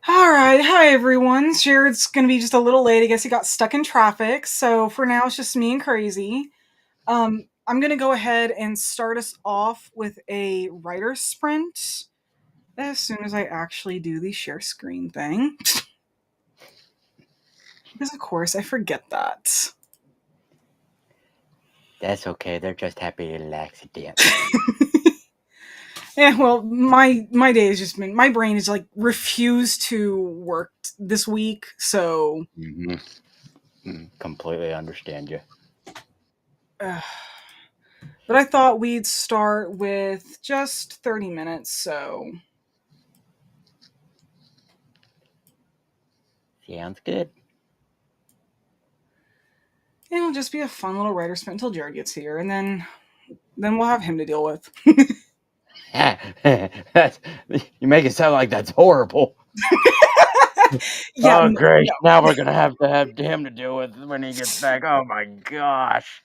All right, hi everyone. Jared's gonna be just a little late. I guess he got stuck in traffic. So for now, it's just me and Crazy. I'm gonna go ahead and start us off with a writer sprint as soon as I actually do the share screen thing, because of course I forget that. That's okay. They're just happy to relax at the end. Yeah, well, my day has just been my brain is like refused to work this week. So, Completely understand you. but I thought we'd start with just 30 minutes. So Sounds good. it'll just be a fun little writer sprint until Jared gets here, and then we'll have him to deal with. You make it sound like that's horrible. Yeah, Oh, great. no. Now we're going to have him to deal with when he gets back. Oh, my gosh.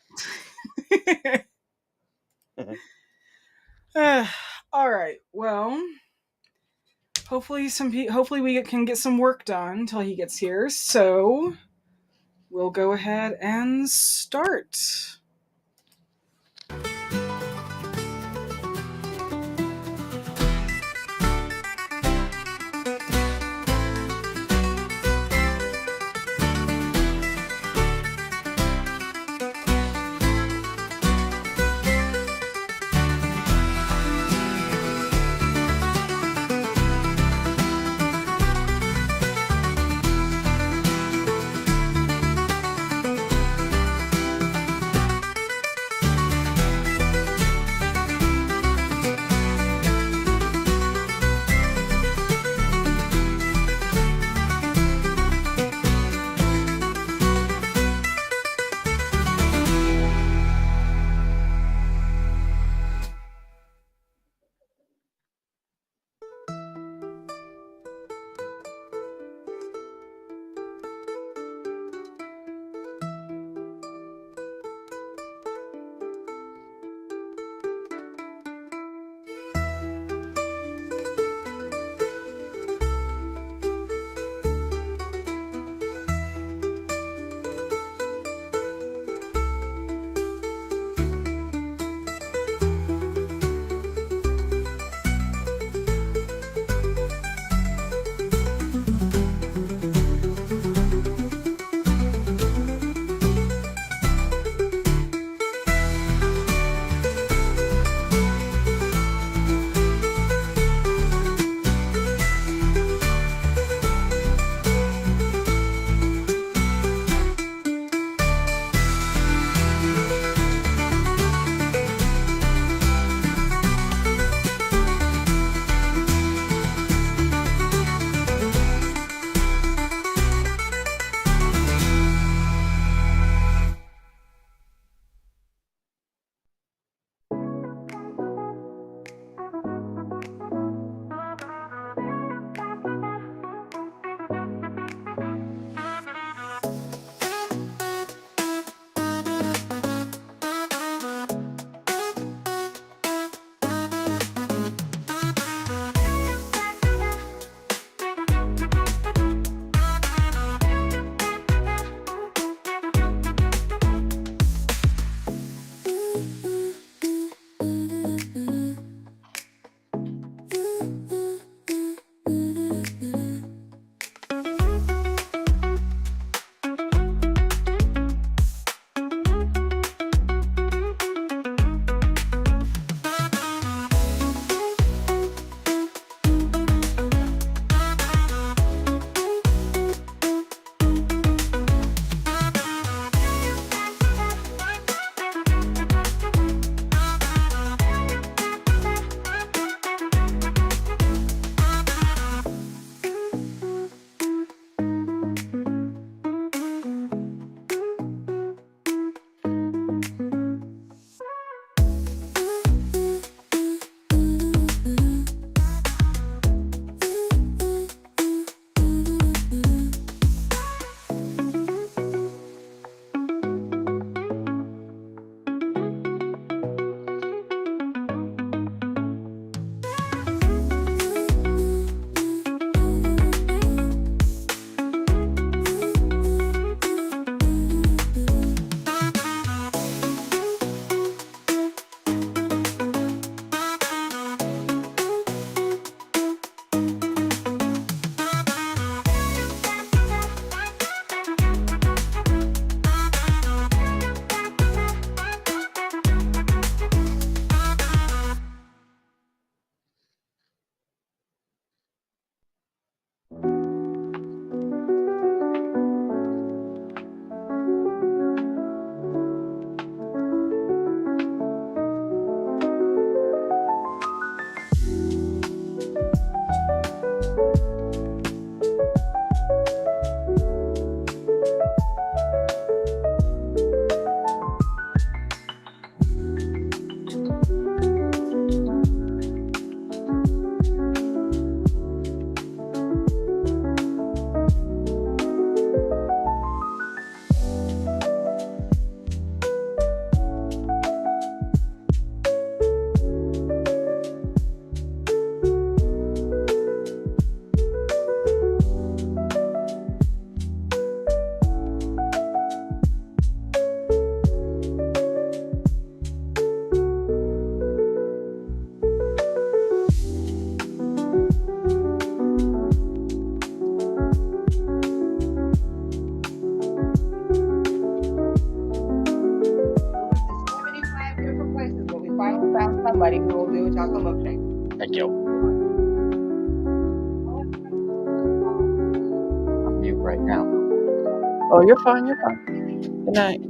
All right. Well, hopefully we can get some work done until he gets here. So we'll go ahead and start. Oh, you're fine. You're fine. Good night.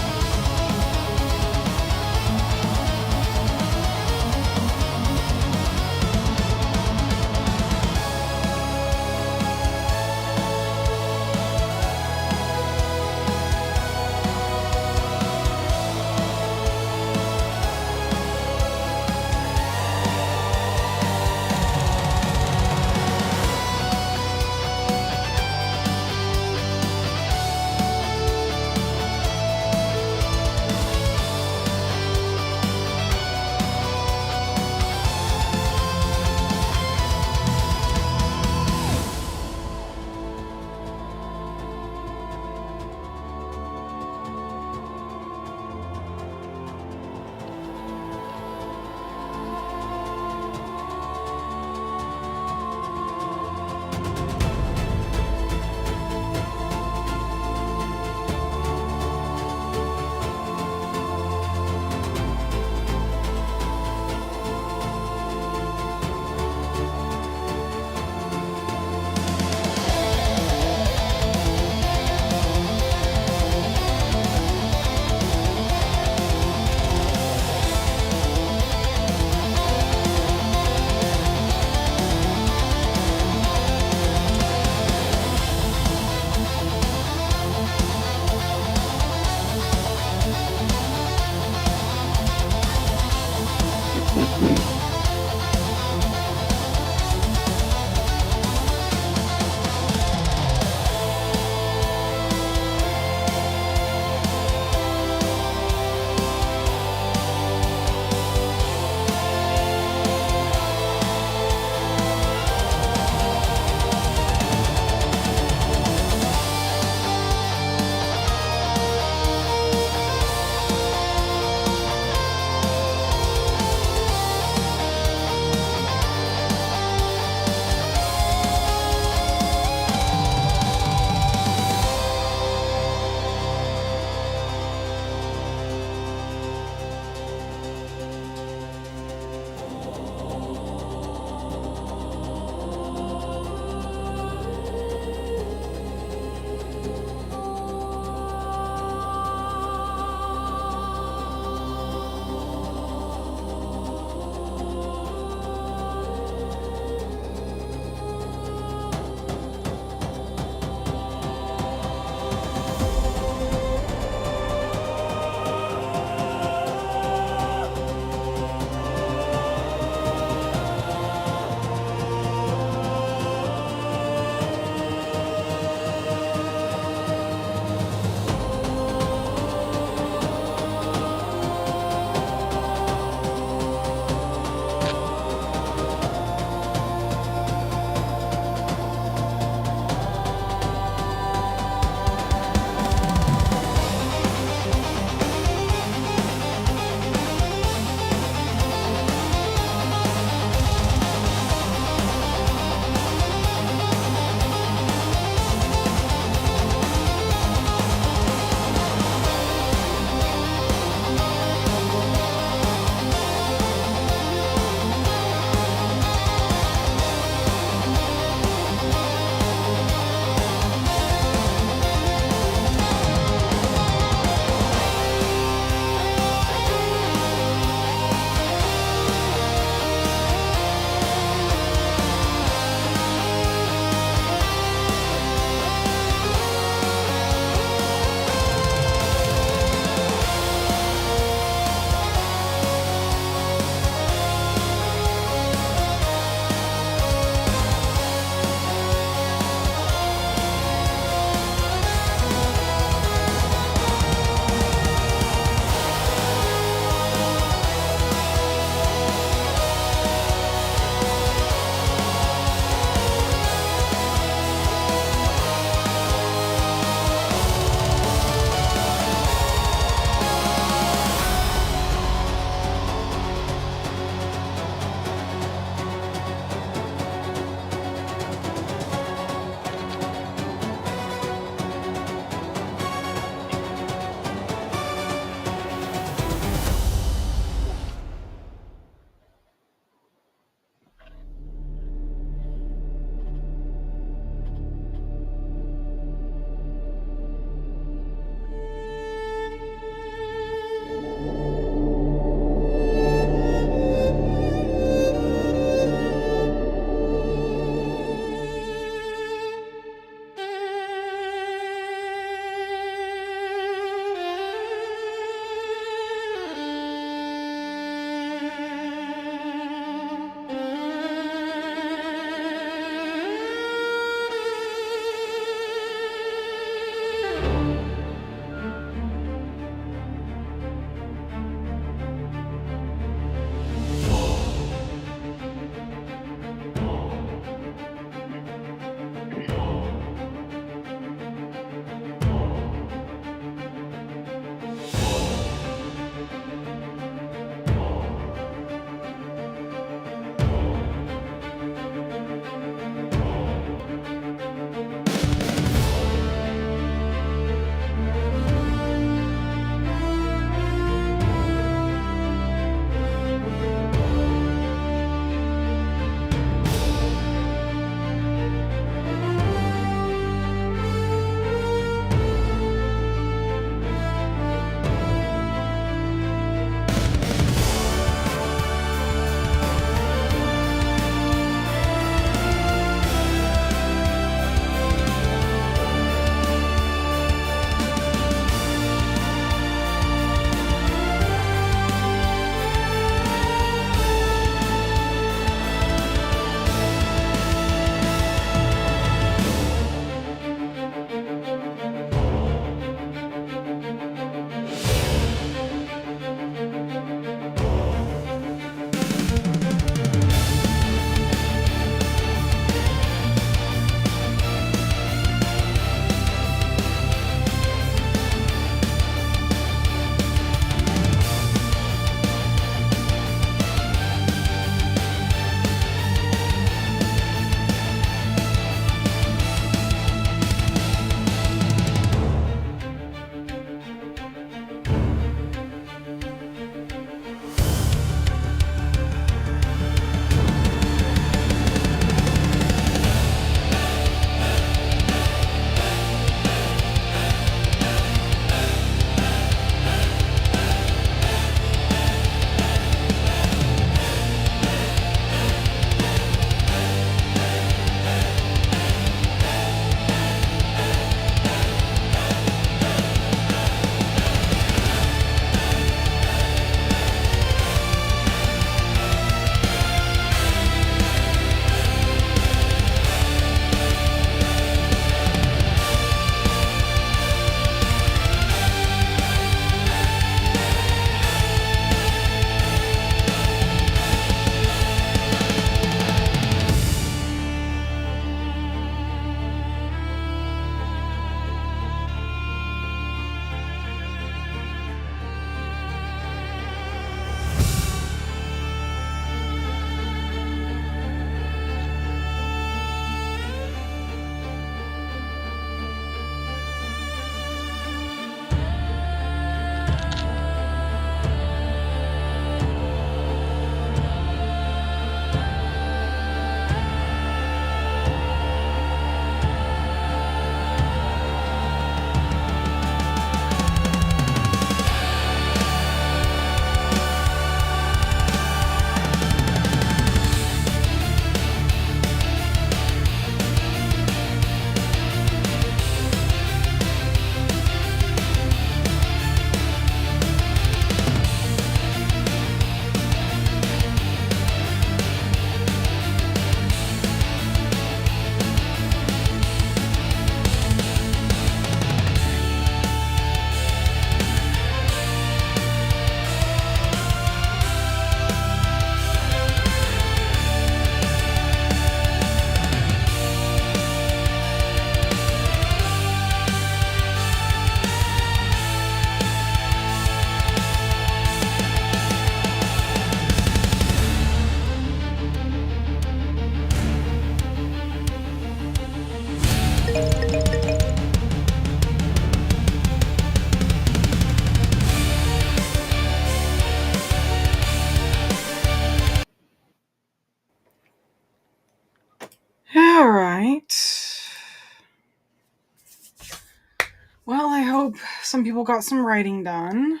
hope some people got some writing done.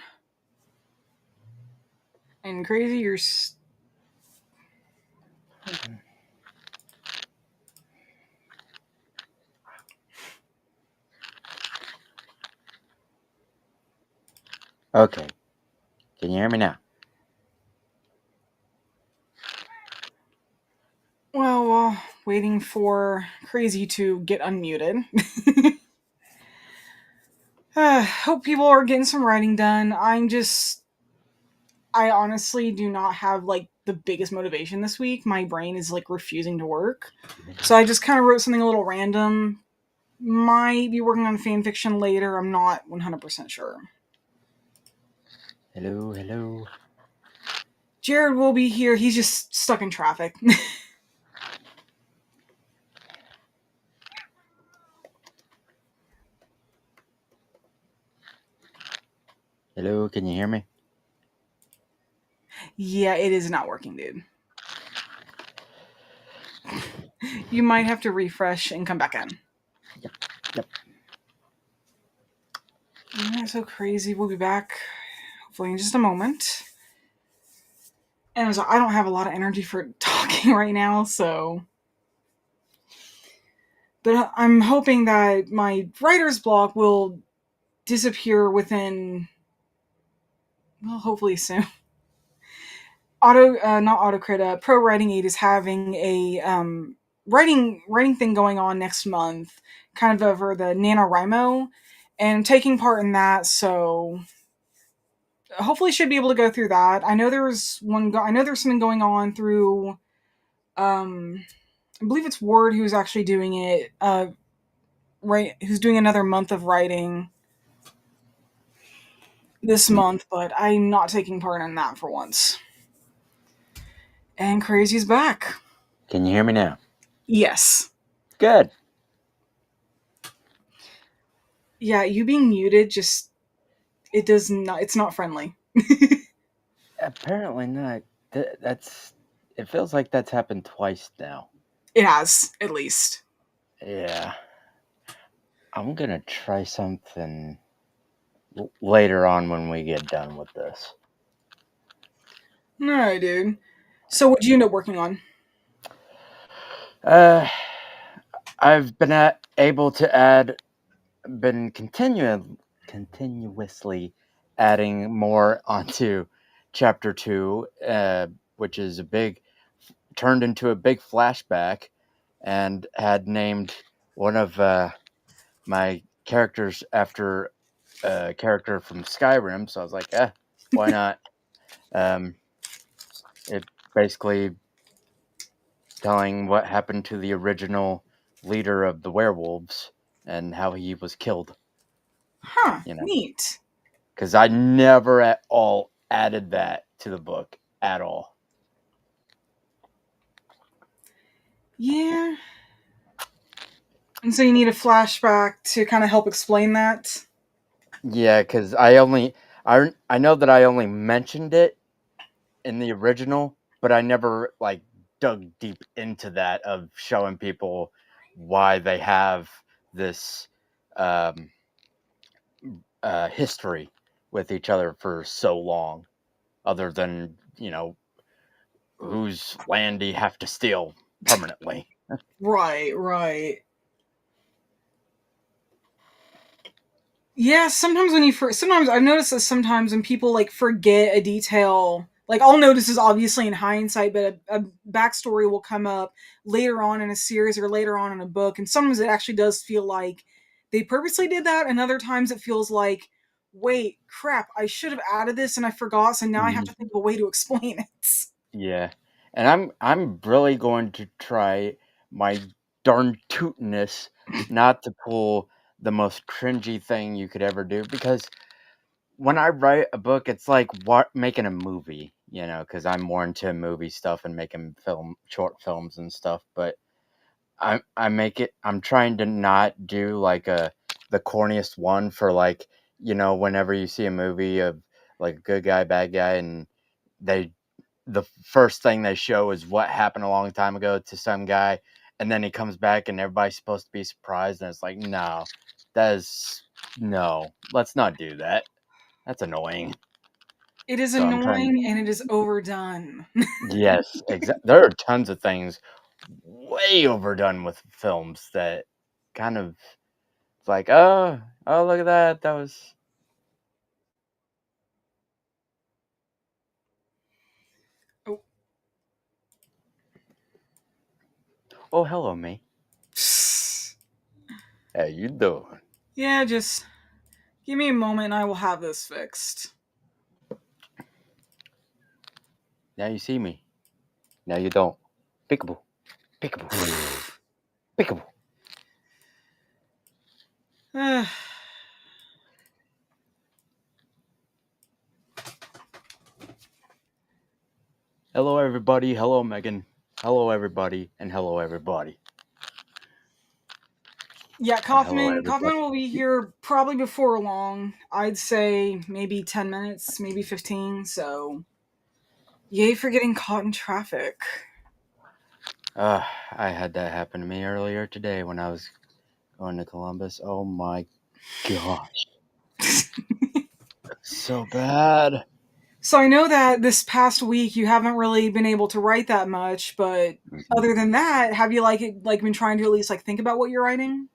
And Crazy, you're. Okay. Can you hear me now? Well, waiting for Crazy to get unmuted. Hope people are getting some writing done. I honestly do not have like the biggest motivation this week. My brain is like refusing to work. So I just kind of wrote something a little random. Might be working on fan fiction later. I'm not 100% sure. Hello, hello. Jared will be here. He's just stuck in traffic. Hello, can you hear me? Yeah, it is not working, dude. You might have to refresh and come back in. Yep. Yeah, so Crazy. We'll be back hopefully in just a moment. And so I don't have a lot of energy for talking right now, so. But I'm hoping that my writer's block will disappear within, well, hopefully soon. Not Autocrit. Pro Writing Aid is having a writing thing going on next month, kind of over the NaNoWriMo, and I'm taking part in that. So hopefully, should be able to go through that. I know there's I know there's something going on through. I believe it's Ward who's actually doing it. Right, who's doing another month of writing this month, but I'm not taking part in that for once. And Crazy's back. Can you hear me now? Yes. Good. Yeah, you being muted just it's not friendly. Apparently not. That's. It feels like that's happened twice now. It has, at least. Yeah. I'm gonna try something later on when we get done with this. Alright, dude. So what'd you end up working on? Uh, I've been able to been continuously adding more onto chapter 2, which is turned into a big flashback, and had named one of my characters after a character from Skyrim. So I was like, why not? It basically telling what happened to the original leader of the werewolves and how he was killed. Huh, You know, neat. because I never at all added that to the book at all. Yeah. And so you need a flashback to kind of help explain that? Yeah, because I know that I only mentioned it in the original, but I never like dug deep into that of showing people why they have this um, history with each other for so long, other than whose land do you have to steal permanently. Right, right. Yeah, sometimes sometimes I've noticed that sometimes when people like forget a detail, like I'll notice this obviously in hindsight, but a backstory will come up later on in a series or later on in a book, and sometimes it actually does feel like they purposely did that, and other times it feels like, wait, crap, I should have added this and I forgot, so now I have Mhm. to think of a way to explain it. Yeah, and I'm really going to try my darn tootiness not to pull the most cringy thing you could ever do, because when I write a book, it's like making a movie, because I'm more into movie stuff and making short films and stuff. But I'm trying to not do like the corniest one for like, whenever you see a movie of like a good guy, bad guy, and they the first thing they show is what happened a long time ago to some guy, and then he comes back and everybody's supposed to be surprised, and it's like, no, that is No, let's not do that. That's annoying. It is So I'm trying. annoying and it is overdone. Yes, exactly. There are tons of things way overdone with films that kind of it's like, oh, look at that. That was. Oh. Oh, hello, me. How you doing? Yeah, just give me a moment and I will have this fixed. Now you see me. Now you don't. Pickable. Pickable. Pickable. Hello, everybody. Hello, Megan. Hello, everybody. And hello, everybody. Yeah, And hello, Kaufman everybody. will be here probably before long. I'd say maybe 10 minutes, maybe 15, so yay for getting caught in traffic. I had that happen to me earlier today when I was going to Columbus. Oh my gosh. So bad. So I know that this past week you haven't really been able to write that much, but Mhm. other than that, have you like been trying to at least like think about what you're writing?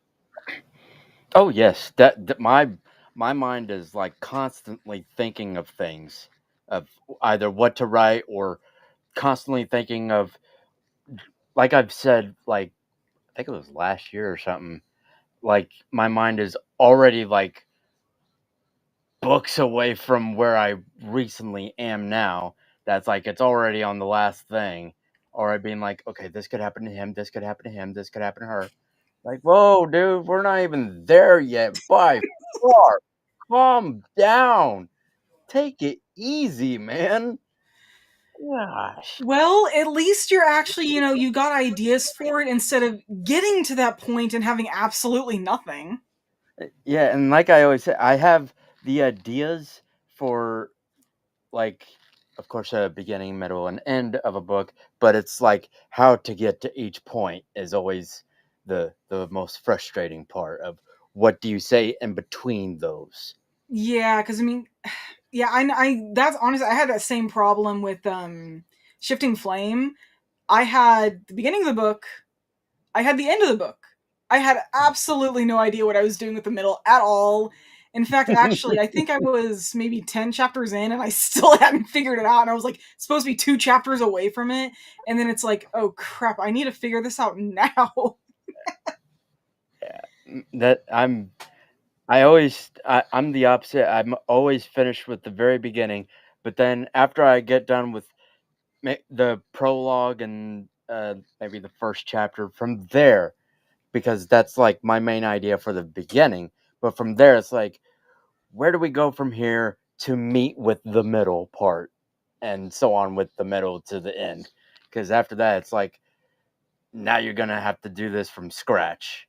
Oh yes, my mind is like constantly thinking of things, of either what to write or constantly thinking of, like I've said, like I think it was last year or something. Like my mind is already like books away from where I recently am now. That's like it's already on the last thing, or I'd being like, okay, this could happen to him, this could happen to him, this could happen to her. Like, whoa, dude, we're not even there yet by far. Calm down. Take it easy, man. Gosh. Well, at least you're actually, you got ideas for it instead of getting to that point and having absolutely nothing. Yeah, and like I always say, I have the ideas for, like, of course, a beginning, middle, and end of a book, but it's like how to get to each point is always the most frustrating part of what do you say in between those. Yeah, because I mean, yeah, that's honestly, I had that same problem with Shifting Flame. I had the beginning of the book, I had the end of the book. I had absolutely no idea what I was doing with the middle at all. In fact, actually, I think I was maybe 10 chapters in and I still hadn't figured it out. And I was like, supposed to be 2 chapters away from it. And then it's like, oh crap, I need to figure this out now. That I'm the opposite. I'm always finished with the very beginning, but then after I get done with the prologue and maybe the first chapter, from there, because that's like my main idea for the beginning. But from there, it's like, where do we go from here to meet with the middle part, and so on with the middle to the end? Because after that, it's like now you're gonna have to do this from scratch.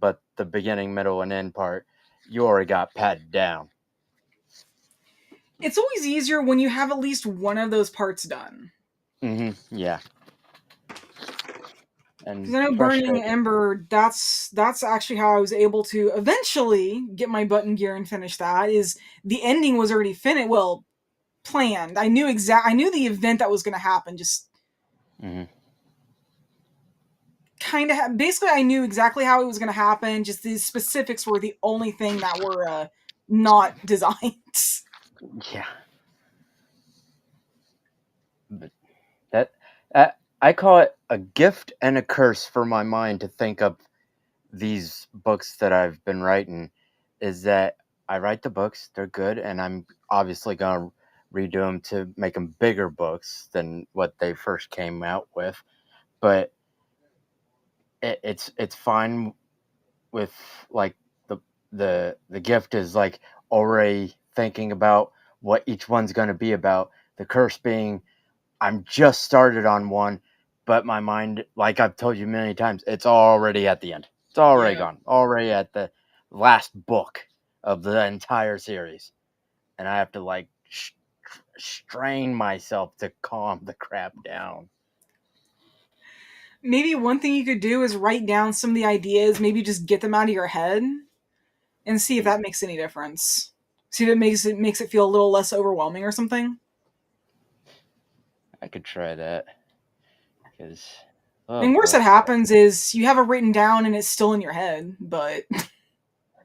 But the beginning, middle, and end part, you already got patted down. It's always easier when you have at least one of those parts done. Yeah, Because and I know Burning frustrating. Ember, that's actually how I was able to eventually get my button gear and finish that. Is the ending was already finished? Well, planned. I knew the event that was going to happen. Just hmm kind of basically I knew exactly how it was going to happen. Just these specifics were the only thing that were not designed. Yeah, but that I call it a gift and a curse for my mind to think of these books that I've been writing. Is that I write the books, they're good, and I'm obviously gonna redo them to make them bigger books than what they first came out with. But it's fine with like the the gift is like already thinking about what each one's going to be about. The curse being I'm just started on one, but my mind, like I've told you many times, it's already at the end. It's already Yeah. gone. Already at the last book of the entire series, and I have to like strain myself to calm the crap down. Maybe one thing you could do is write down some of the ideas, maybe just get them out of your head. and see if that makes any difference. See if it makes it feel a little less overwhelming or something. I could try that because, I oh mean, worst that boy, happens is you have it written down and it's still in your head, but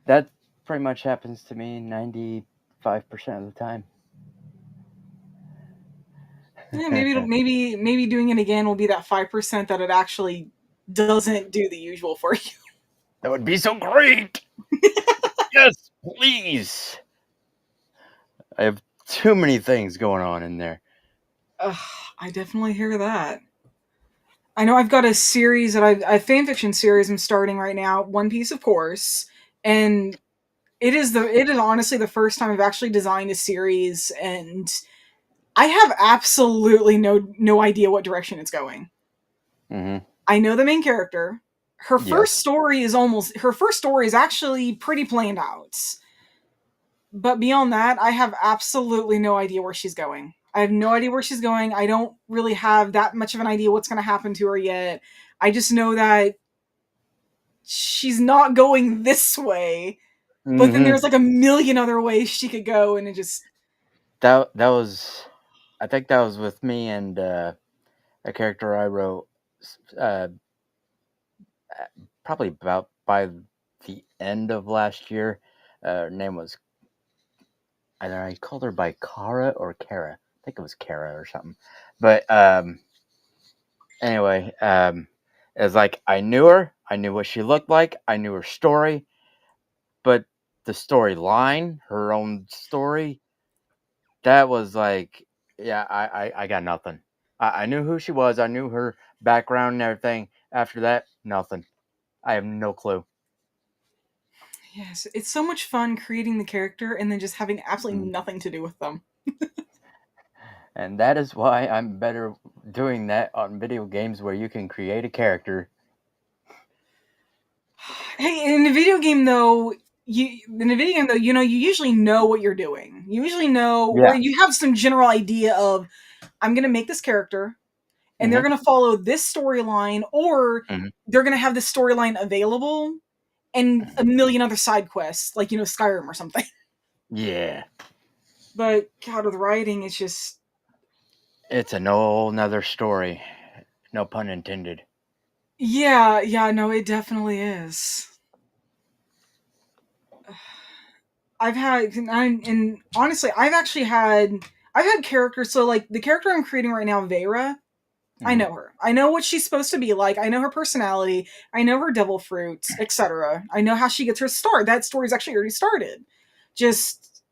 that pretty much happens to me 95% of the time. yeah, maybe doing it again will be that 5% that it actually doesn't do the usual for you. That would be so great. Yes, please. I have too many things going on in there. Ugh, I definitely hear that. I know I've got a series that a fanfiction series I'm starting right now, One Piece, of course, and it is honestly the first time I've actually designed a series, and I have absolutely no idea what direction it's going. Hmm. I know the main character. Yes. Her first story is actually pretty planned out. But beyond that, I have absolutely no idea where she's going. I have no idea where she's going. I don't really have that much of an idea what's going to happen to her yet. I just know that she's not going this way, but then Hmm. there's like a million other ways she could go, and it just That was, I think that was with me and a character I wrote. Uh, Probably about by the end of last year. Her name was, either I called her by Kara or Kara. I think it was Kara or something. But anyway, it was like I knew her. I knew what she looked like. I knew her story. But the storyline, her own story, that was like, yeah, I got nothing. I knew who she was. I knew her background and everything. After that, nothing. I have no clue. yes, it's so much fun creating the character and then just having absolutely Mm. nothing to do with them. And that is why I'm better doing that on video games where you can create a character. Hey, in a video game though, you usually know what you're doing. You usually know, or Yeah. you have some general idea of I'm going to make this character and they're Hmm. going to follow this storyline, or Hmm. they're going to have this storyline available and a million other side quests, like Skyrim or something. Yeah. But God, with writing, it's just It's a whole nother story. No pun intended. yeah, yeah, no, it definitely is. And honestly, I've had characters. So like the character I'm creating right now, Vera, I Hmm. know her. I know what she's supposed to be like. I know her personality. I know her devil fruits, etc. I know how she gets her start. That story's actually already started. Just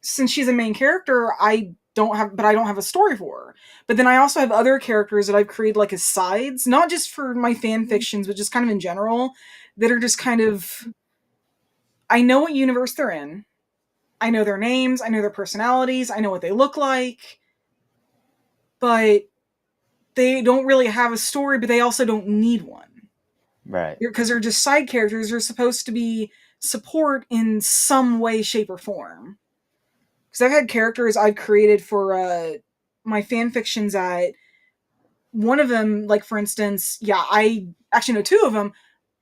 since she's a main character, I don't have a story for her. But then I also have other characters that I've created like as sides, not just for my fan fictions, but just kind of in general, that are just kind of I know what universe they're in. I know their names, I know their personalities, I know what they look like, but they don't really have a story, but they also don't need one. Right. Because they're just side characters. They're supposed to be support in some way, shape, or form. Because I've had characters I've created for my fan fictions that one of them, like for instance, yeah, I actually know two of them.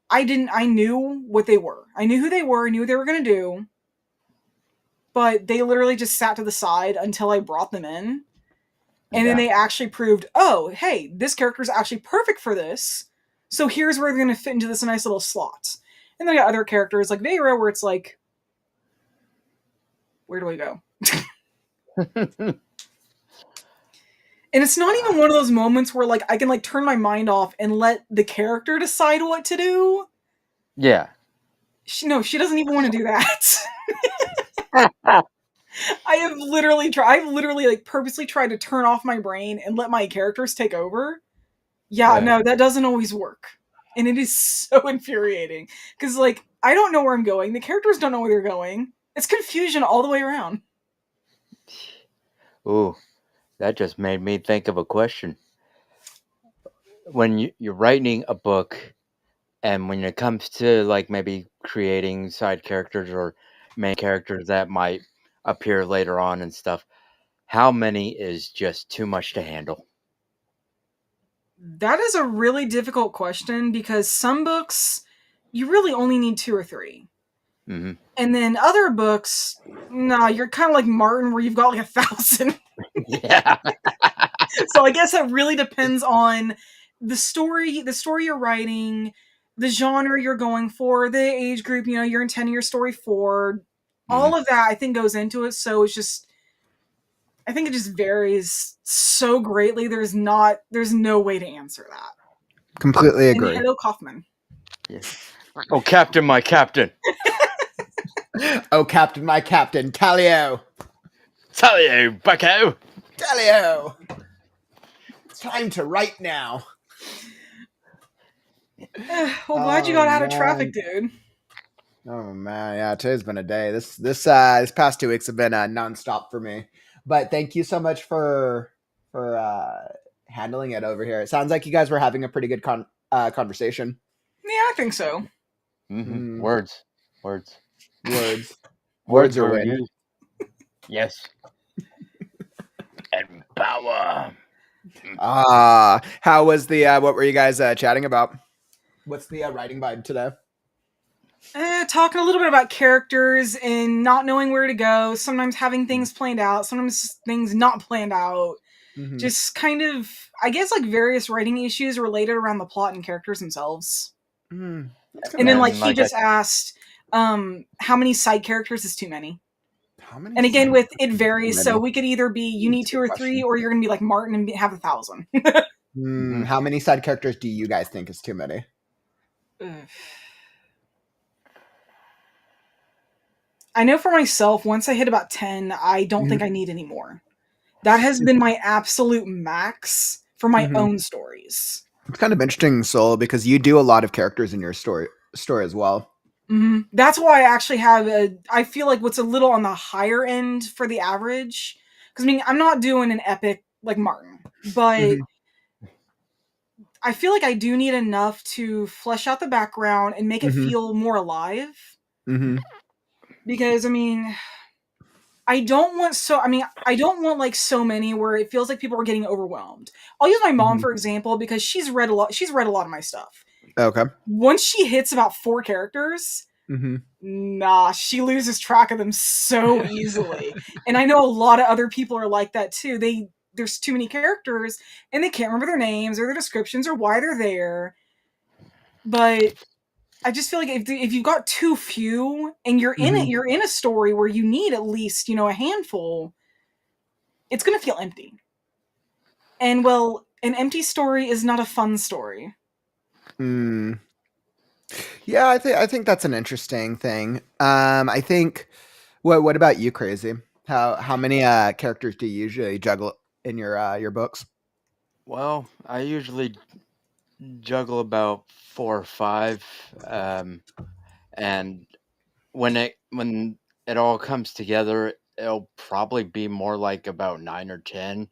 I knew what they were. I knew who they were. I knew what they were going to do. But they literally just sat to the side until I brought them in. And then Yeah. they actually proved, oh, hey, this character is actually perfect for this. So here's where they're going to fit into this nice little slot. And then I got other characters like Veyra, where it's like, where do I go? And it's not even one of those moments where like I can like turn my mind off and let the character decide what to do. Yeah. No, she doesn't even want to do that. I've literally like purposely tried to turn off my brain and let my characters take over. Yeah, Right. no, that doesn't always work. And it is so infuriating. Because, like, I don't know where I'm going. The characters don't know where they're going. It's confusion all the way around. Ooh, that just made me think of a question. When you're writing a book, and when it comes to like maybe creating side characters or main characters that might appear later on and stuff, how many is just too much to handle? That is a really difficult question because some books, you really only need two or three. Mm-hmm. And then other books, nah, you're kind of like Martin, where you've got like 1,000. Yeah. So I guess it really depends on the story you're writing, the genre you're going for, the age group, you're intending your story for. Mm-hmm. All of that I think goes into it. So I think it just varies so greatly. There's no way to answer that. Completely And agree. hello, Kaufman. Yeah. Oh, Captain, my Captain. Oh, Captain, my Captain, Talio. Tell you, bucko. Talio. It's time to write now. Well, glad you got out of traffic, Man. dude. Oh man, yeah, today's been a day. This past 2 weeks have been nonstop for me. But thank you so much for handling it over here. It sounds like you guys were having a pretty good conversation. Yeah, I think so. Mm-hmm. Mm, Words. words, Words words are were win. used. Yes. And power. How was the what were you guys chatting about? What's the writing vibe today? Talking a little bit about characters and not knowing where to go, sometimes having things planned out, sometimes things not planned out. Mm-hmm. Just kind of, I guess, like various writing issues related around the plot and characters themselves. That's kind And of then, like, And he like interesting. I just asked, how many side characters is too many? How many? And again, with it Too varies, so many. we could either be you need That's a 2 good or 3, question. or you're gonna be like Martin and have 1,000. Mm-hmm. How many side characters do you guys think is too many? I know for myself, once I hit about 10, I don't think I need any more. That has been my absolute max for my Mm-hmm. own stories. It's kind of interesting, Soul, because you do a lot of characters in your story as well. That's why I actually have I feel like what's a little on the higher end for the average. Because, I mean, I'm not doing an epic like Martin, but Mm-hmm. I feel like I do need enough to flesh out the background and make it Mm-hmm. feel more alive. Mm-hmm. Because, I mean, I don't want like so many where it feels like people are getting overwhelmed. I'll use my mom Mm-hmm. for example because she's read a lot of my stuff. Okay. Once she hits about 4 characters, Mm-hmm. nah, she loses track of them so easily. And I know a lot of other people are like that too. There's too many characters and they can't remember their names or their descriptions or why they're there. But I just feel like if you've got too few and Mm-hmm. you're in a story where you need at least, a handful, it's going to feel empty. And well, an empty story is not a fun story. Mm. Yeah, I think that's an interesting thing. I think. What about you, Crazy? How many characters do you usually juggle in your books? Well, I usually juggle about 4 or 5, and when it all comes together, it'll probably be more like about 9 or 10.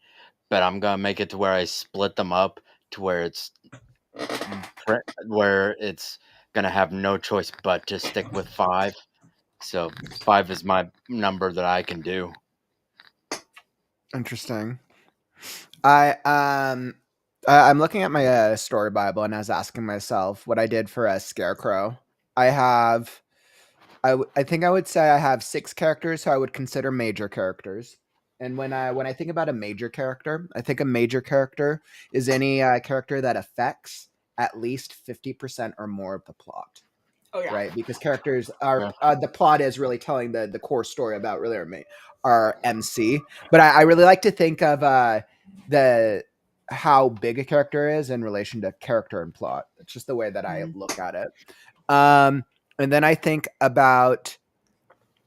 But I'm gonna make it to where I split them up to where it's gonna have no choice but to stick with 5. So 5 is my number that I can do. Interesting. I'm looking at my story Bible and I was asking myself what I did for a Scarecrow. I have I think I would say I have 6 characters who I would consider major characters. And when I think about a major character, I think a major character is any character that affects at least 50% or more of the plot, Oh yeah. right? Because characters are Yeah. the plot is really telling the core story about really our MC. But I really like to think of the how big a character is in relation to character and plot. It's just the way that I Mhm. look at it. Um, and then I think about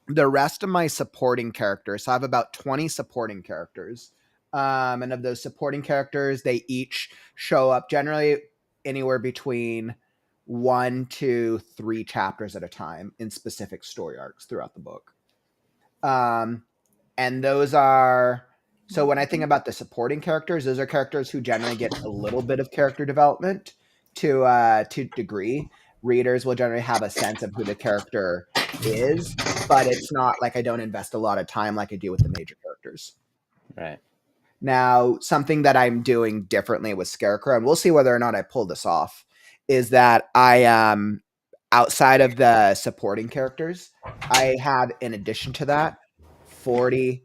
the rest of my supporting characters. So I have about 20 supporting characters. And of those supporting characters, they each show up generally anywhere between 1 to 3 chapters at a time in specific story arcs throughout the book. And those are so when I think about the supporting characters, those are characters who generally get a little bit of character development to degree. Readers will generally have a sense of who the character is, but it's not like I don't invest a lot of time like I do with the major characters. Right. Now, something that I'm doing differently with Scarecrow, and we'll see whether or not I pull this off, is that outside of the supporting characters, I have, in addition to that, 40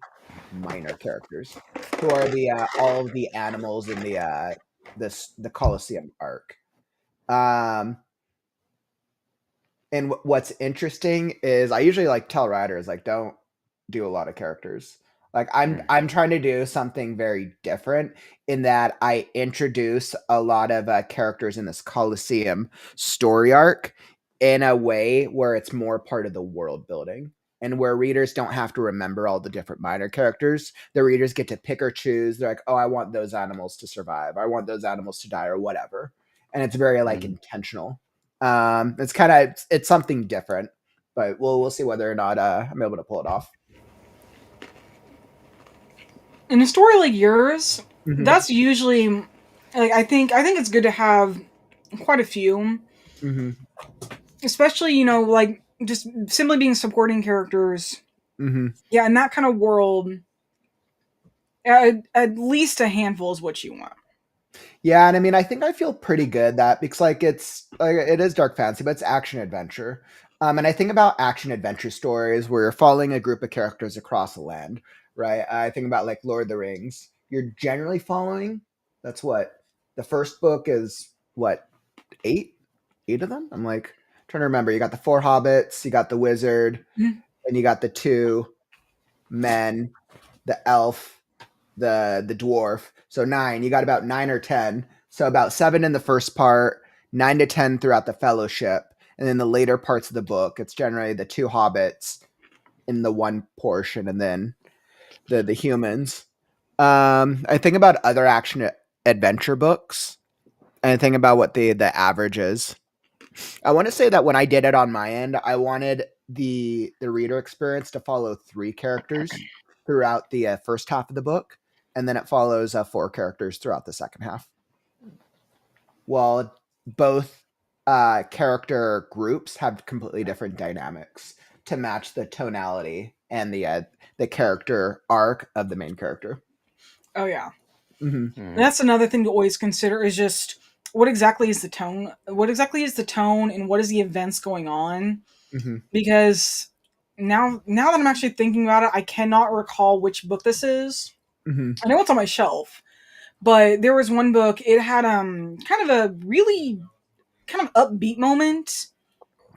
minor characters who are the all of the animals in the Colosseum arc. Um, and what's interesting is I usually like tell writers like don't do a lot of characters. Like I'm trying to do something very different in that I introduce a lot of characters in this Colosseum story arc in a way where it's more part of the world building and where readers don't have to remember all the different minor characters. The readers get to pick or choose. They're like, oh, I want those animals to survive. I want those animals to die or whatever. And it's very like intentional. It's something different, but we'll see whether or not I'm able to pull it off. In a story like yours, Mm-hmm. that's usually like I think it's good to have quite a few, Mm-hmm. especially like just simply being supporting characters. Mm-hmm. Yeah, in that kind of world, at least a handful is what you want. Yeah, and I mean, I think I feel pretty good that because like it is dark fantasy, but it's action adventure. And I think about action adventure stories where you're following a group of characters across the land, right? I think about like Lord of the Rings. You're generally following. That's what the first book is. What eight? Eight of them? I'm like trying to remember. You got the four hobbits, you got the wizard, Mhm. and you got the two men, the elf, the dwarf. So 9. You got about 9 or 10. So about 7 in the first part, 9 to 10 throughout the fellowship, and then the later parts of the book, it's generally the two hobbits in the one portion, and then the humans. I think about other action adventure books, and I think about what the average is. I want to say that when I did it on my end, I wanted the reader experience to follow 3 characters throughout the first half of the book, and then it follows 4 characters throughout the second half. Well, both character groups have completely different dynamics to match the tonality and the character arc of the main character. Oh yeah. Mm-hmm. And that's another thing to always consider is just what exactly is the tone? What exactly is the tone and what is the events going on? Mm-hmm. Because now that I'm actually thinking about it, I cannot recall which book this is. Mm-hmm. I know it's on my shelf, but there was one book, it had kind of a really kind of upbeat moment.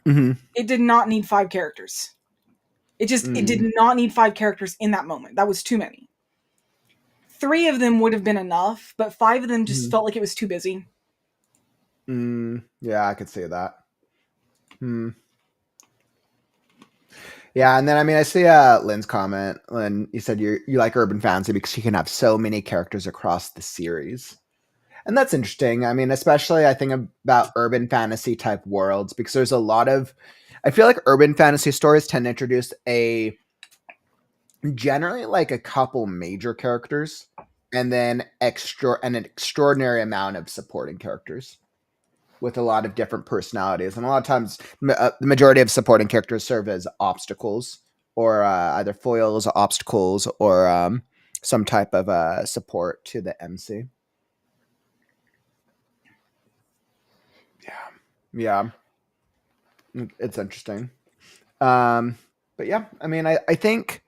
Mm-hmm. It did not need 5 characters. It did not need 5 characters in that moment. That was too many. 3 of them would have been enough, but 5 of them just Mm-hmm. felt like it was too busy. Yeah, I could see that. Yeah, and then I mean I see Lynn's comment when you said you like urban fantasy because you can have so many characters across the series. And that's interesting. I mean, especially I think about urban fantasy type worlds because there's a lot of I feel like urban fantasy stories tend to introduce a generally like a couple major characters and then an extraordinary amount of supporting characters with a lot of different personalities. And a lot of times, the majority of supporting characters serve as obstacles or either foils, obstacles, or some type of support to the MC. Yeah, it's interesting. But yeah, I mean, I think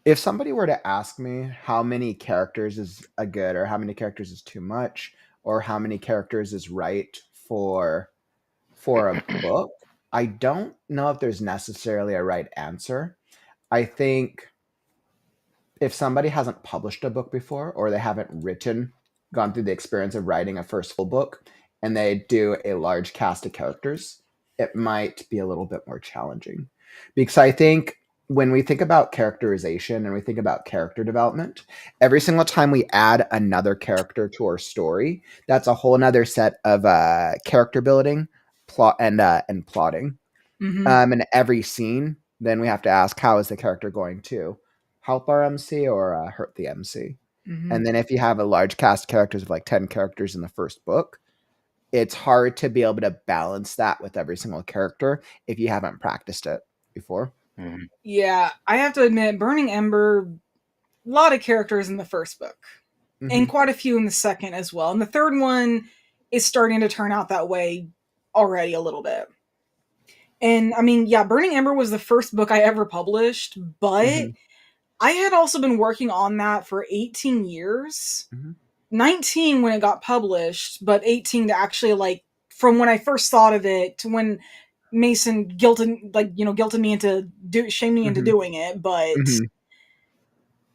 if somebody were to ask me how many characters is a good or how many characters is too much or how many characters is right for a book, I don't know if there's necessarily a right answer. I think if somebody hasn't published a book before or they haven't gone through the experience of writing a first full book and they do a large cast of characters, it might be a little bit more challenging. Because I think when we think about characterization and we think about character development, every single time we add another character to our story, that's a whole nother set of character building, plot and plotting. Mm-hmm. In every scene, then we have to ask how is the character going to help our MC or hurt the MC. Mm-hmm. And then if you have a large cast of characters of like 10 characters in the first book, it's hard to be able to balance that with every single character if you haven't practiced it before. Yeah, I have to admit, Burning Ember, a lot of characters in the first book, and quite a few in the second as well. And the third one is starting to turn out that way already a little bit. And I mean, yeah, Burning Ember was the first book I ever published, but Mhm. I had also been working on that for 18 years. Mhm. 19 when it got published, but 18 to actually like from when I first thought of it to when Mason guilted me into shamed me into Mhm. doing it. But Mhm.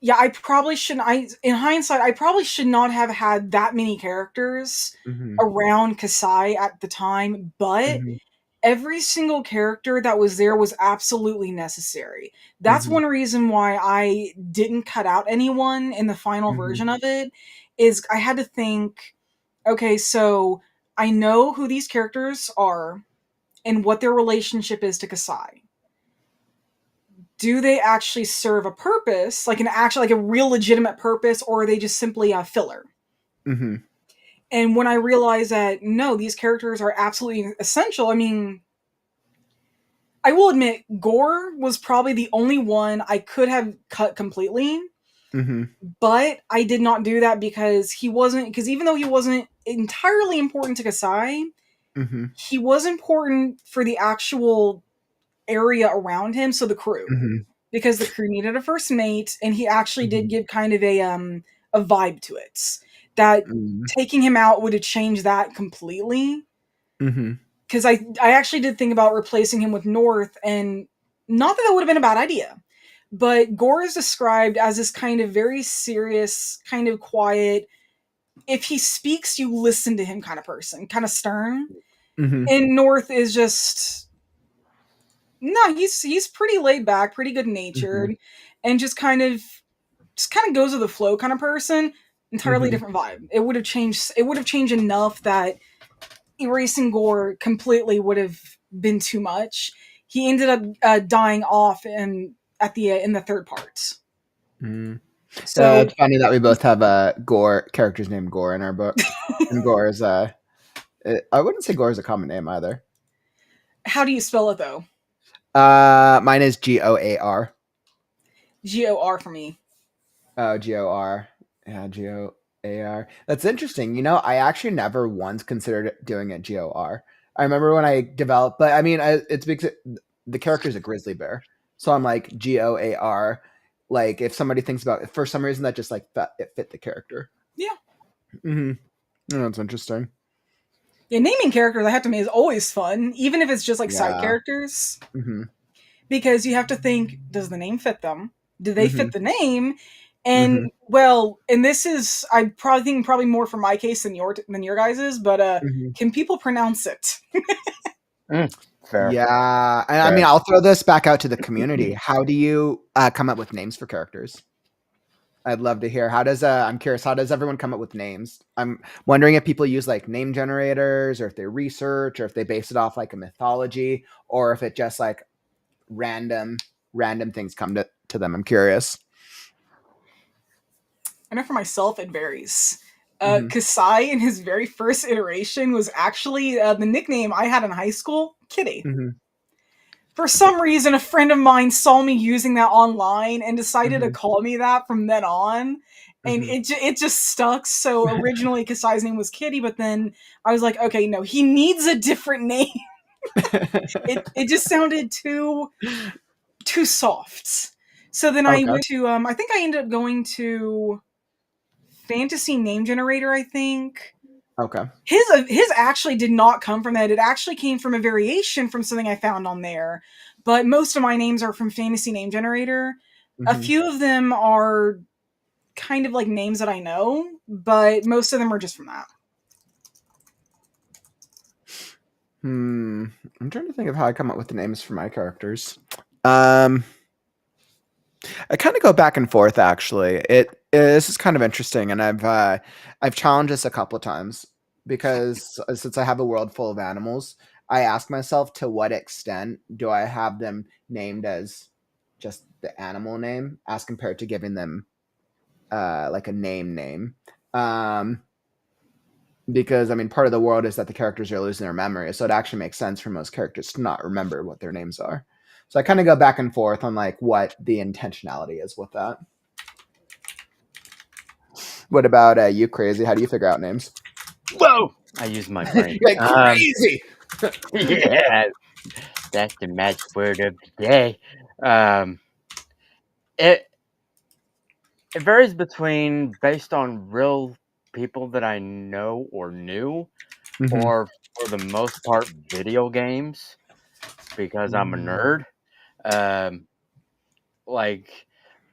yeah, I probably shouldn't. In hindsight, I probably should not have had that many characters Mhm. around Kasai at the time. But Mhm. every single character that was there was absolutely necessary. That's Mhm. one reason why I didn't cut out anyone in the final Mhm. version of it. Is I had to think, okay, so I know who these characters are and what their relationship is to Kasai. Do they actually serve a purpose, like a real legitimate purpose, or are they just simply a filler? Mhm. And when I realized that no, these characters are absolutely essential, I mean, I will admit, Gore was probably the only one I could have cut completely, Mhm. but I did not do that because even though he wasn't entirely important to Kasai, Mhm. he was important for the actual area around him, so the crew. Mhm. Because the crew needed a first mate, and he actually did Mhm. give kind of a vibe to it. That Mhm. taking him out would have changed that completely. Mhm. Because I actually did think about replacing him with North, and not that that would have been a bad idea. But Gore is described as this kind of very serious, kind of quiet, if he speaks, you listen to him kind of person, kind of stern. Mhm. And North is just no, he's pretty laid back, pretty good natured, Mhm. and just kind of goes with the flow kind of person. Entirely Mhm. different vibe. It would have changed. It would have changed enough that erasing Gore completely would have been too much. He ended up dying off in the third part. Mhm. So It's funny that we both have Gore characters named Gore in our book, and Gore is I wouldn't say Gore is a common name either. how do you spell it though? Mine is Goar. Gor for me. Oh, Gor. Yeah, Goar. That's interesting. You know, I actually never once considered doing it Gor. I remember when I developed, but I mean, it's because the character is a grizzly bear, so I'm like Goar. Like, if somebody thinks about it, for some reason that just like it fit the character. Yeah. Mm-hmm. Oh, that's interesting. Yeah, naming characters I have to admit is always fun, even if it's just like side Yeah. characters, Mm-hmm. because you have to think: does the name fit them? Do they Mm-hmm. fit the name? And Mm-hmm. well, and this is I probably think probably more for my case than your guys's, but Mm-hmm. can people pronounce it? Fair. Yeah, and I mean, Fair. I'll throw this back out to the community. How do you come up with names for characters? I'd love to hear. I'm curious, how does everyone come up with names? I'm wondering if people use like name generators, or if they research, or if they base it off like a mythology, or if it just like random things come to them. I'm curious. I know for myself it varies. Mm-hmm. Kasai in his very first iteration was actually the nickname I had in high school, Kitty. Mm-hmm. For some reason, a friend of mine saw me using that online and decided to Mm-hmm. call me that from then on. And Mm-hmm. it just stuck. So originally, Kasai's name was Kitty, but then I was like, okay, no, he needs a different name. It just sounded too soft. So then I Okay. went to I think I ended up going to Fantasy Name Generator. I think Okay. his actually did not come from that. It actually came from a variation from something I found on there. But most of my names are from Fantasy Name Generator. A Mm-hmm. few of them are kind of like names that I know, but most of them are just from that. I'm trying to think of how I come up with the names for my characters. Um, I kind of go back and forth actually. This is kind of interesting, and I've challenged this a couple of times because since I have a world full of animals, I ask myself to what extent do I have them named as just the animal name as compared to giving them like a name. Um, because I mean, part of the world is that the characters are losing their memory, so it actually makes sense for most characters to not remember what their names are. So I kind of go back and forth on like what the intentionality is with that. What about you, Crazy? How do you figure out names? Whoa! I use my brain. You're like crazy. Yeah. That's the magic word of the day. It it varies between based on real people that I know or knew, Mhm. or for the most part, video games because I'm a nerd. Um, like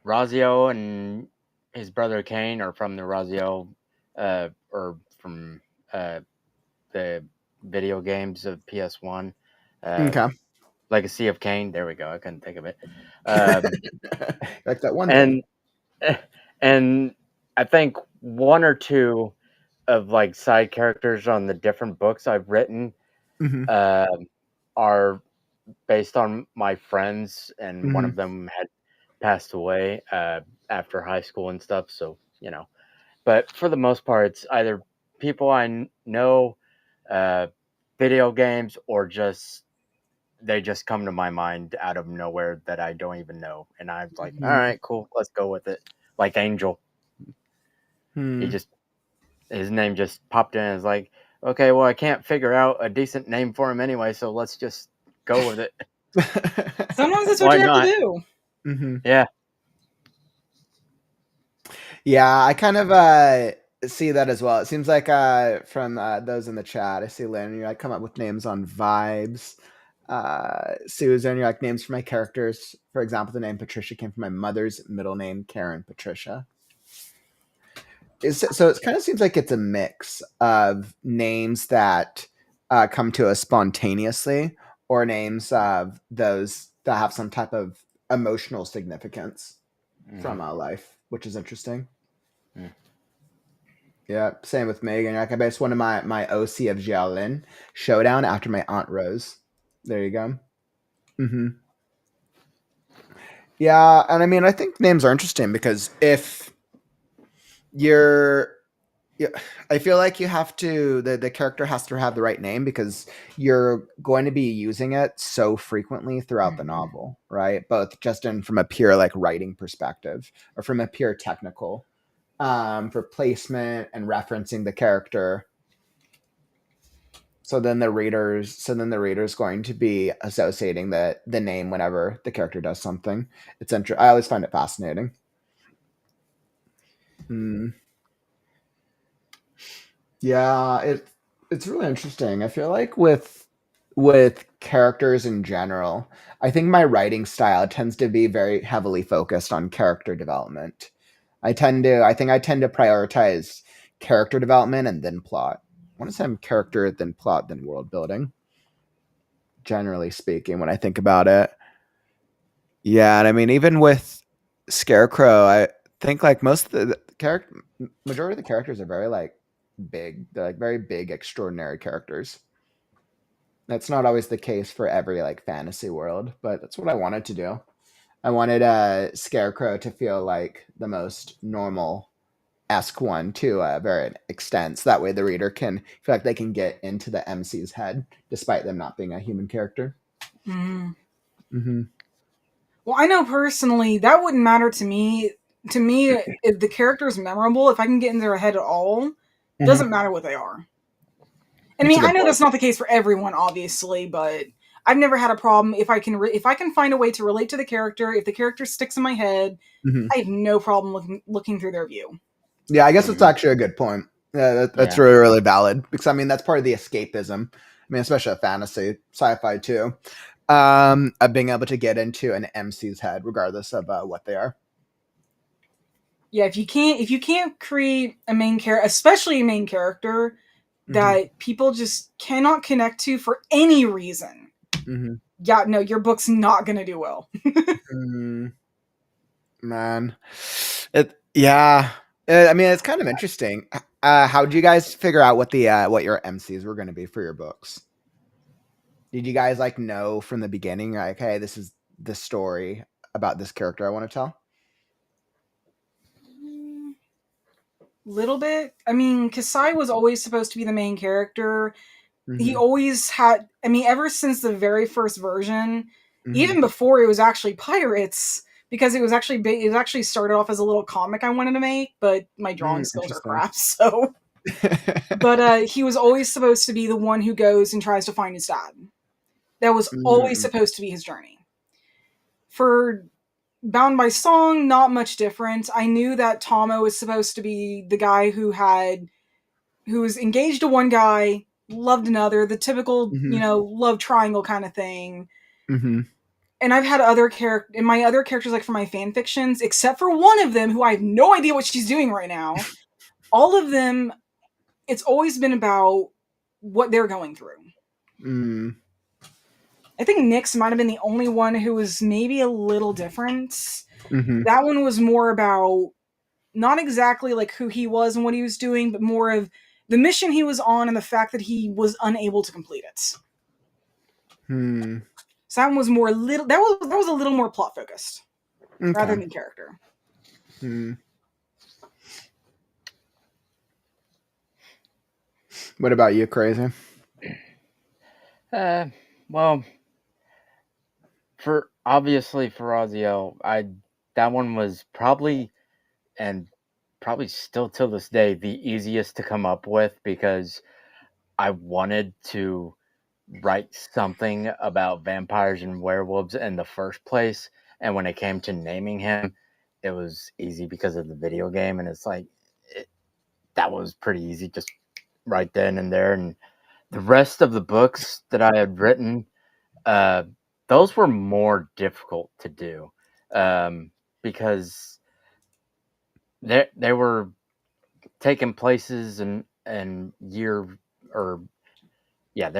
Razio and his brother Kane are from the Razio, or from uh, the video games of PS1. Uh, Okay. Legacy of Kane. There we go. I couldn't think of it. Um, Like that one thing. and and I think one or two of like side characters on the different books I've written Mhm. um are based on my friends, and one Mhm. of them had passed away after high school and stuff. So but for the most part, it's either people I know, uh, video games, or just they just come to my mind out of nowhere that I don't even know, and I'm like, all Mhm. right, cool, let's go with it. Like Angel, he Hmm. just his name just popped in. And it's like, okay, well, I can't figure out a decent name for him anyway, so let's just go with it. Sometimes that's what Why you have to not? do. Mhm. Yeah. Yeah, I kind of see that as well. It seems like from those in the chat, I see Lynn, you like come up with names on vibes. Susan, you like names for my characters. For example, the name Patricia came from my mother's middle name, Karen Patricia. So it kind of seems like it's a mix of names that come to us spontaneously, or names of those that have some type of emotional significance from Mhm. our life, which is interesting. Mm. Yeah, same with Megan. Like I based one of my OC of Jiaolin Showdown after my Aunt Rose. There you go. Hmm. Yeah, and I mean, I think names are interesting because if you're, yeah, I feel like you have to the character has to have the right name because you're going to be using it so frequently throughout the Mhm. novel, right? Both just in from a pure like writing perspective or from a pure technical, for placement and referencing the character. So then the reader's going to be associating the name whenever the character does something. I always find it fascinating. Hmm. Yeah, it's really interesting. I feel like with characters in general, I think my writing style tends to be very heavily focused on character development. I tend to prioritize character development and then plot. I want to say I'm character, then plot, then world building, generally speaking, when I think about it. Yeah, and I mean, even with Scarecrow, I think like most of the character, majority of the characters are very like big. They're like very big, extraordinary characters. That's not always the case for every like fantasy world, but that's what I wanted to do. I wanted Scarecrow to feel like the most normal esque one to a very extent. So that way the reader can feel like they can get into the MC's head, despite them not being a human character. Mhm. Hmm. Well, I know personally that wouldn't matter to me. To me, if the character is memorable, if I can get in their head at all, Hmm. doesn't matter what they are. And I That's mean, a I good know point. that's not the case for everyone, obviously, but I've never had a problem if if I can find a way to relate to the character. If the character sticks in my head, Hmm. I have no problem looking through their view. Yeah, I guess that's Mhm. actually a good point. Yeah, that's Yeah. really, really valid because I mean that's part of the escapism. I mean, especially a fantasy, sci-fi too, of being able to get into an MC's head, regardless of what they are. Yeah, if you can't create a main character, especially a main character Hmm. that people just cannot connect to for any reason, Hmm. yeah, no, your book's not gonna do well. Mm, man, yeah. I mean, it's kind of interesting. How did you guys figure out what your MCs were going to be for your books? Did you guys like know from the beginning, like, hey, this is the story about this character I want to tell? Little bit. I mean, Kasai was always supposed to be the main character. He Hmm. always had. I mean, ever since the very first version, Hmm. even before it was actually pirates, because it was actually started off as a little comic I wanted to make, but my drawing skills are Interesting. crap. So, but he was always supposed to be the one who goes and tries to find his dad. That was always supposed to be his journey. For Bound by Song, not much different. I knew that Tomo was supposed to be the guy who was engaged to one guy, loved another, the typical, love triangle kind of thing. Mm-hmm. And I've had other my other characters, like for my fan fictions, except for one of them who I have no idea what she's doing right now. All of them, it's always been about what they're going through. Mm. I think Nyx might have been the only one who was maybe a little different. Mm-hmm. That one was more about not exactly like who he was and what he was doing, but more of the mission he was on and the fact that he was unable to complete it. Hmm. So that one was more little. That was a little more plot focused rather than character. Hmm. What about you, Crazy? Well, for Aziel, that one was probably still till this day the easiest to come up with because I wanted to write something about vampires and werewolves in the first place, and when it came to naming him, it was easy because of the video game, and it's like that was pretty easy, just right then and there. And the rest of the books that I had written, those were more difficult to do because they were taking places and they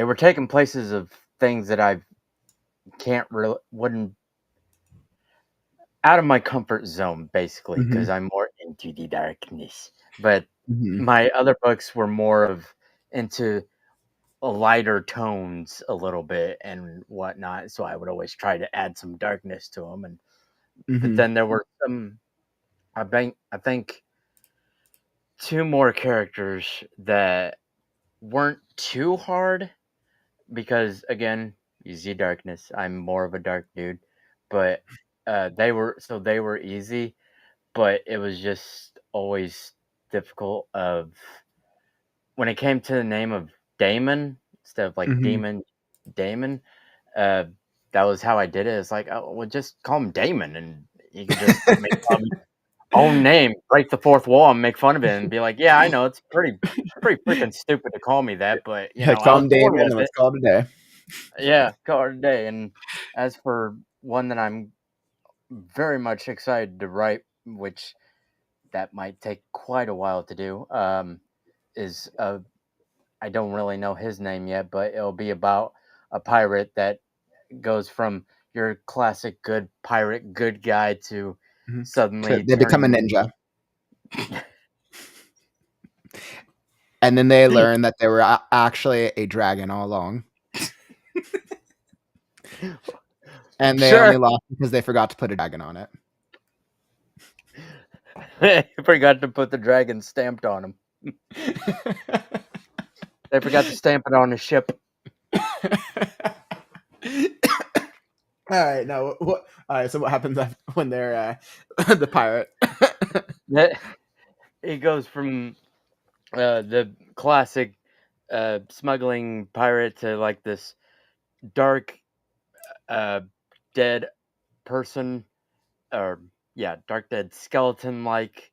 were taking places of things that I wouldn't out of my comfort zone, basically, because I'm more into the darkness. But my other books were more of into lighter tones a little bit and whatnot. So I would always try to add some darkness to them. But then there were some, I think, two more characters that weren't too hard because, again, easy darkness. I'm more of a dark dude, but they were easy, but it was just always difficult of when it came to the name of Damon instead of like Damon. Uh, that was how I did it. It's like, oh, well, just call him Damon, and you could just make fun of his own name, break the fourth wall, and make fun of it, and be like, yeah, I know it's pretty freaking stupid to call me that, but Yeah, I call was him born Damon with and let's it. call it a day. Yeah, call it a day. And as for one that I'm very much excited to write, which that might take quite a while to do, is I don't really know his name yet, but it'll be about a pirate that goes from your classic good pirate, good guy to So suddenly they become a turning. ninja. And then they learn that they were actually a dragon all along. And they only Sure. lost because they forgot to put a dragon on it. Forgot to put the dragon stamped on him. They forgot to stamp it on his ship. All right, now what? All right, so what happens when they're the pirate? He goes from the classic smuggling pirate to like this dark, dead person, or dark dead skeleton like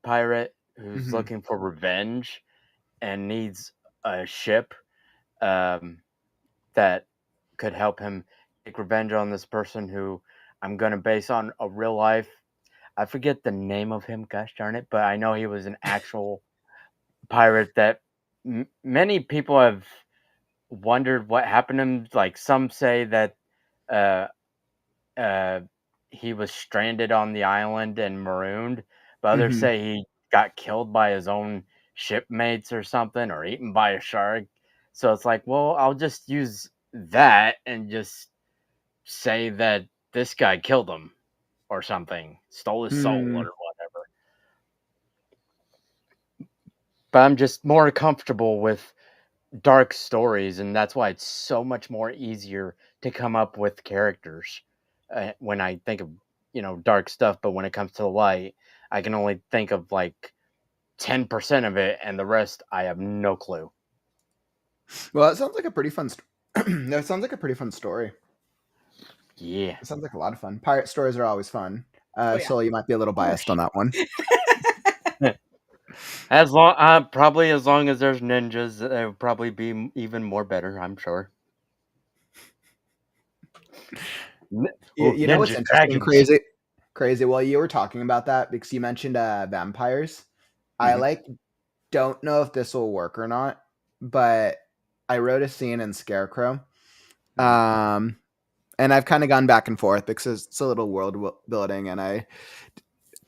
pirate who's looking for revenge and needs a ship that could help him take revenge on this person who I'm going to base on a real life. I forget the name of him, gosh darn it, but I know he was an actual pirate that many people have wondered what happened to him. Like some say that uh, uh, he was stranded on the island and marooned, but others say he got killed by his own shipmates or something, or eaten by a shark. So it's like, well, I'll just use that and just say that this guy killed him or something, stole his soul or whatever. But I'm just more comfortable with dark stories, and that's why it's so much more easier to come up with characters when I think of dark stuff. But when it comes to the light, I can only think of like 10% of it, and the rest I have no clue. Well, that sounds like a pretty fun That sounds like a pretty fun story. Yeah. It sounds like a lot of fun. Pirate stories are always fun. Oh, yeah. So you might be a little biased on that one. Probably as long as there's ninjas, it would probably be even more better. I'm sure. You know what's Ninja interesting? dragons. Crazy. Well, you were talking about that because you mentioned vampires. I Mhm. don't know if this will work or not, but I wrote a scene in Scarecrow. And I've kind of gone back and forth because it's a little world building, and I'm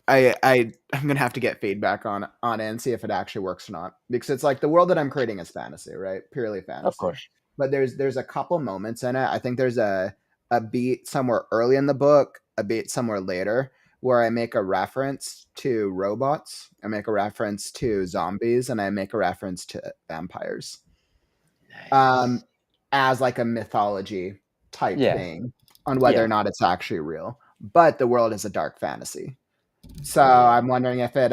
gonna have to get feedback on it and see if it actually works or not, because it's like the world that I'm creating is fantasy, right? Purely Of fantasy. course. But there's a couple moments in it. I think there's a beat somewhere early in the book, a beat somewhere later, where I make a reference to robots, I make a reference to zombies, and I make a reference to vampires. Nice. As like a mythology type Yeah. thing on whether or Yeah. not it's actually real. But the world is a dark fantasy. So Yeah. I'm wondering if it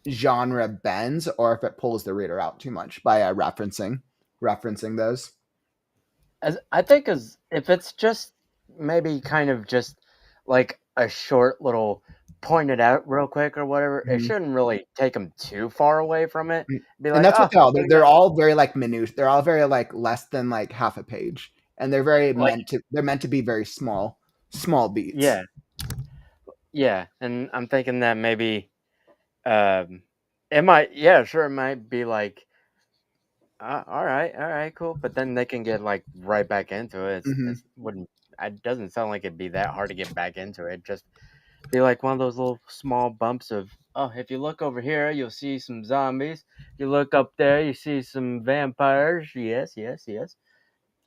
genre bends or if it pulls the reader out too much by referencing those. I think as if it's just maybe kind of just like a short little pointed out real quick or whatever, it Mhm. shouldn't really take them too far away from it. Be And like, that's what oh, they all. there you They're go. all very like minute. They're all very like less than like half a page, and they're very Like, meant to. They're meant to be very small beats. yeah, yeah. And I'm thinking that maybe um, it might, yeah, sure, it might be like, all right, cool. But then they can get like right back into it. Hmm. It's wouldn't. It doesn't sound like it'd be that hard to get back into it. Just be like one of those little small bumps of, oh, if you look over here, you'll see some zombies. You look up there, you see some vampires. Yes, yes, yes.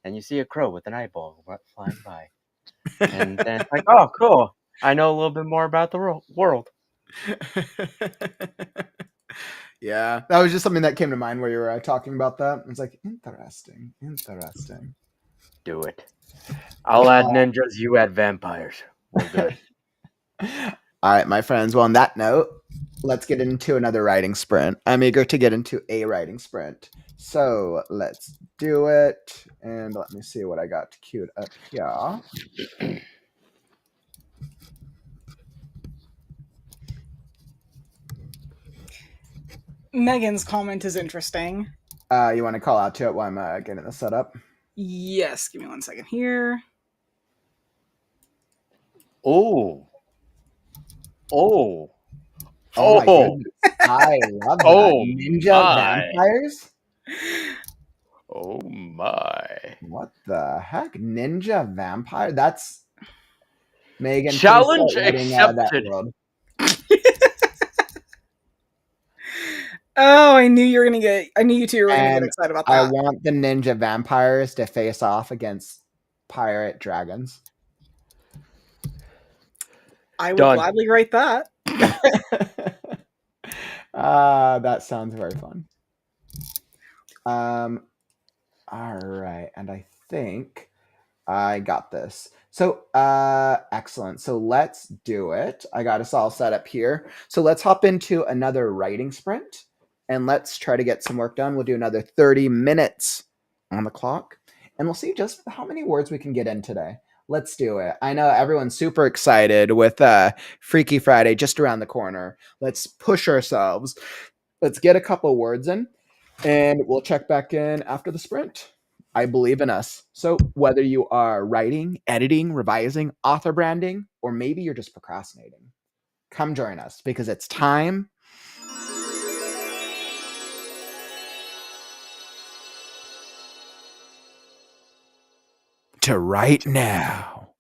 And you see a crow with an eyeball flying by. And then it's like, oh, cool. I know a little bit more about the world. Yeah, that was just something that came to mind where you were talking about that. It's like interesting. Do it. I'll add ninjas, you add vampires. We're good. All right, my friends. Well, on that note, let's get into another writing sprint. I'm eager to get into a writing sprint. So let's do it. And let me see what I got queued up here. Megan's comment is interesting. You want to call out to it while I'm getting this set up? Yes, give me 1 second here. Oh. Oh. Oh my Oh. goodness. I love that. Oh Ninja my. vampires? Oh my. What the heck? Ninja vampire? That's Megan. Please Challenge start writing that accepted. world. Oh, I knew you were gonna get. I knew you two were gonna get And excited about I that. want the ninja vampires to face off against pirate dragons. I would Done. gladly write that. That sounds very fun. All right, and I think I got this. So, excellent. So let's do it. I got us all set up here. So let's hop into another writing sprint and let's try to get some work done. We'll do another 30 minutes on the clock and we'll see just how many words we can get in today. Let's do it. I know everyone's super excited with Freaky Friday just around the corner. Let's push ourselves. Let's get a couple words in and we'll check back in after the sprint. I believe in us. So, whether you are writing, editing, revising, author branding, or maybe you're just procrastinating, come join us because it's time to write now.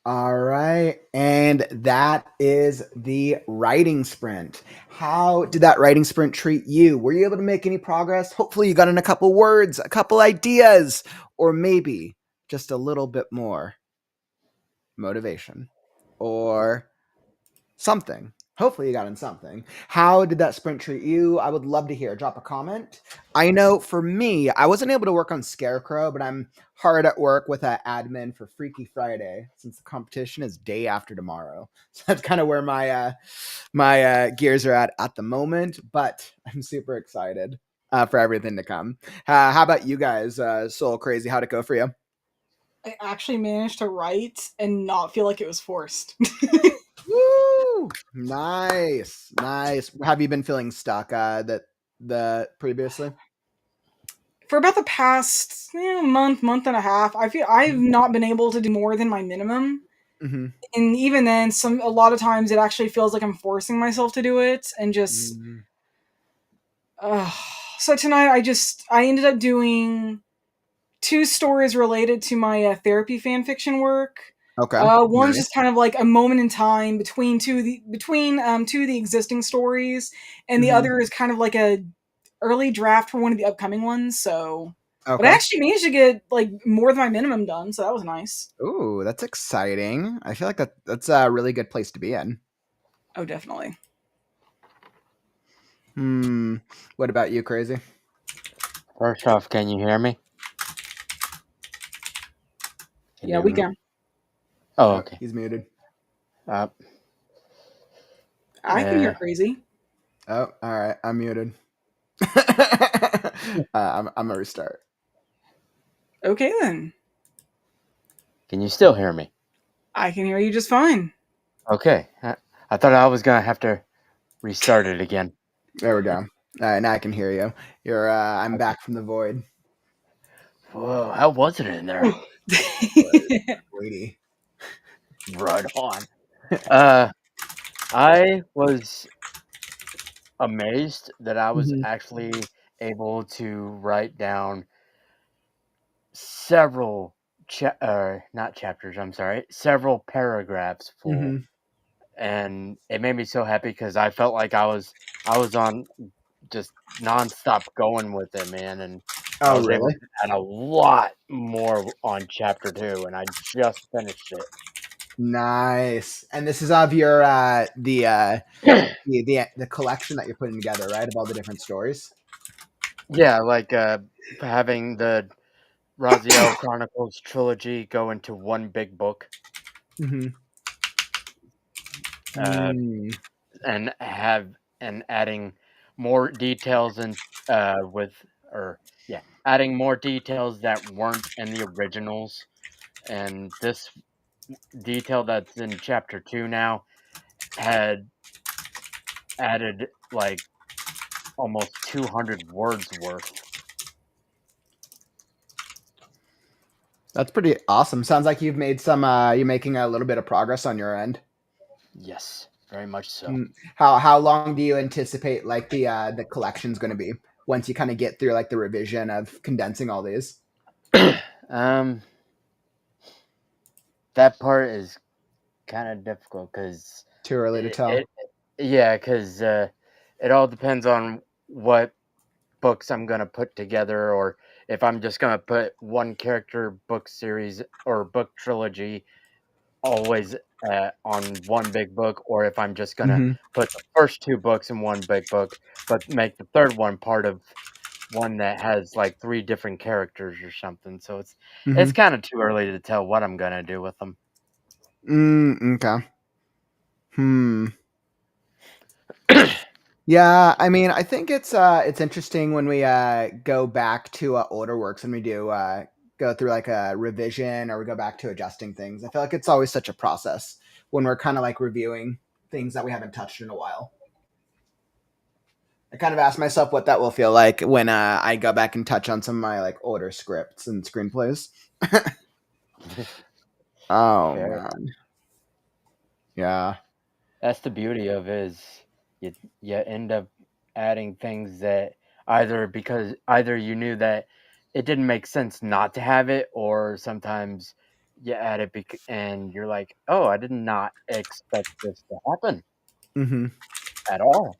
All right. And that is the writing sprint. How did that writing sprint treat you? Were you able to make any progress? Hopefully, you got in a couple words, a couple ideas, or maybe just a little bit more motivation or something. Hopefully, you got in something. How did that sprint treat you? I would love to hear. Drop a comment. I know for me, I wasn't able to work on Scarecrow, but I'm hard at work with an admin for Freaky Friday since the competition is day after tomorrow. So that's kind of where my gears are at the moment. But I'm super excited for everything to come. How about you guys? Soul Crazy, how'd it go for you? I actually managed to write and not feel like it was forced. Woo! Nice, nice. Have you been feeling stuck the previously? For about the past month and a half, I feel I've not been able to do more than my minimum. Mm-hmm. And even then, a lot of times it actually feels like I'm forcing myself to do it, and just Mm-hmm. uh, so tonight I ended up doing two stories related to my therapy fan fiction work. Okay. One's Nice. just kind of like a moment in time between two of the existing stories, and the Mm-hmm. other is kind of like a early draft for one of the upcoming ones. So, but I Okay. actually managed to get like more than my minimum done, so that was nice. Ooh, that's exciting. I feel like that's a really good place to be in. Oh, definitely. Hmm. What about you, Crazy? First off, can you hear me? Can you Yeah, hear we me? can. Oh, Oh, okay. he's muted. Uh, I can hear uh, crazy. Oh, all right. I'm muted. I'm gonna restart. Okay then, can you still hear me? I can hear you just fine. Okay. I thought I was gonna have to restart it again. There we go. All right, now I can hear you. You're. I'm Okay. back from the void. Whoa, how was it in there? Voidy. Right on. Uh, I was amazed that I was Mm-hmm. actually able to write down several not chapters, I'm sorry, several paragraphs full. Mm-hmm. And it made me so happy because I felt like I was on just nonstop going with it, man, and I Oh, was able really? to add a lot more on chapter 2, and I just finished Nice. And this is of your it. the collection that you're putting together, right? Of all the different stories. Yeah, like having the Raziel Chronicles trilogy go into one big book, Mm-hmm. uh, Mm. and adding more details and with or yeah, adding more details that weren't in the originals, and this detail that's in chapter 2 now had added like almost 200 words worth. That's pretty awesome. Sounds like you've made some. You're making a little bit of progress on your end. Yes, very much so. How long do you anticipate like the collection's going to be once you kind of get through like the revision of condensing all these? That part is kind of difficult because Too early to tell. because it all depends on what books I'm gonna put together, or if I'm just gonna put one character book series or book trilogy always on one big book, or if I'm just gonna Mm-hmm. put the first two books in one big book, but make the third one part of one that has like three different characters or something. So Mm-hmm. it's kind of too early to tell what I'm gonna do with them. Okay. Yeah, I mean, I think it's interesting when we go back to older works and we do go through like a revision or we go back to adjusting things. I feel like it's always such a process when we're kind of like reviewing things that we haven't touched in a while. I kind of ask myself what that will feel like when I go back and touch on some of my like older scripts and screenplays. Oh Fair. man, yeah. That's the beauty of it, is you end up adding things that either you knew that it didn't make sense not to have it, or sometimes you add it and you're like, oh, I did not expect this to happen Mm-hmm. at all.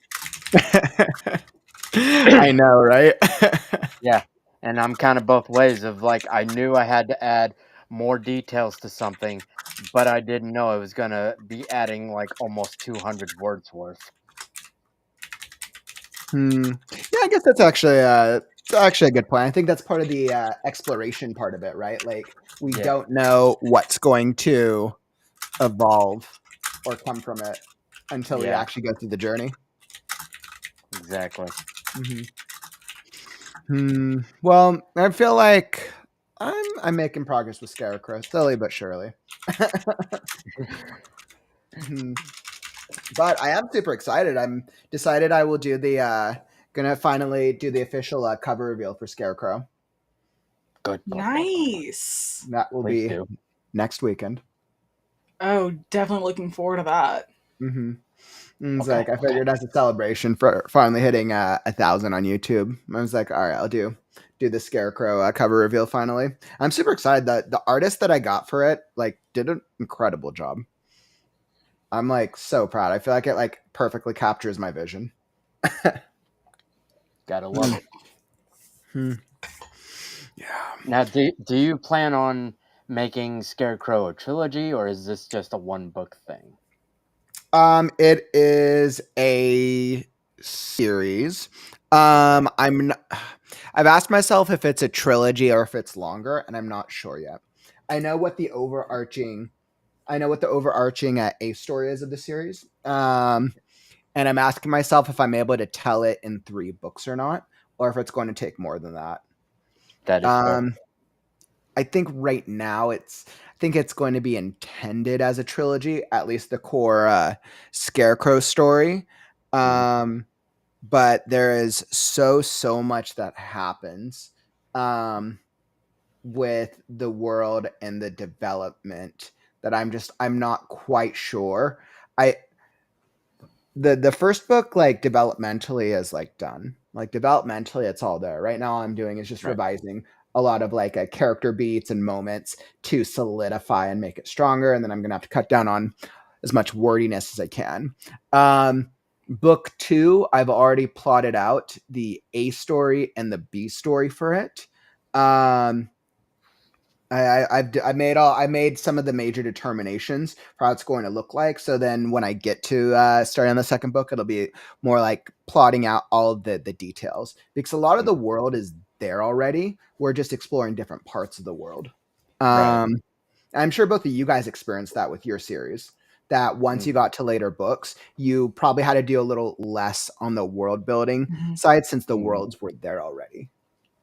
I know, right? Yeah, and I'm kind of both ways of like, I knew I had to add more details to something, but I didn't know I was gonna be adding like almost 200 words worth. Yeah, I guess that's actually a good point. I think that's part of the exploration part of it, right? Like we Yeah, don't know what's going to evolve or come from it until we yeah, actually go through the journey. exactly. Well, I feel like I'm making progress with Scarecrow, slowly but surely. Hmm. But I am super excited. I'm decided I will do the gonna finally do the official cover reveal for Scarecrow. Good. Nice. That will Please be do. next weekend. Oh, definitely looking forward to that. Mm-hmm. It's Okay. like I figured as a celebration for finally hitting 1,000 on YouTube. I was like, all right, I'll do the Scarecrow cover reveal finally. I'm super excited that the artist that I got for it like did an incredible job. I'm like so proud. I feel like it like perfectly captures my vision. Gotta love it. Hmm. Yeah. Now, do you plan on making Scarecrow a trilogy, or is this just a one book thing? It is a series. I've asked myself if it's a trilogy or if it's longer, and I'm not sure yet. I know what the overarching, A story is of the series. And I'm asking myself if I'm able to tell it in 3 books or not, or if it's going to take more than that. That is fair. Um, I think right now it's going to be intended as a trilogy, at least the core Scarecrow story. Mhm. But there is so much that happens um, with the world and the development that I'm not quite sure. I the first book like developmentally is like done. Like developmentally it's all there. Right now all I'm doing is just Right. revising a lot of like character beats and moments to solidify and make it stronger, and then I'm going to have to cut down on as much wordiness as I can. Book 2, I've already plotted out the A story and the B story for it. Um I made some of the major determinations for how it's going to look like. So then when I get to start on the second book, it'll be more like plotting out all of the details, because a lot of Mm. the world is there already. We're just exploring different parts of the world. Right. I'm sure both of you guys experienced that with your series. That once you Mhm. got to later books, you probably had to do a little less on the world building Mhm. side since the Mhm. worlds were there already.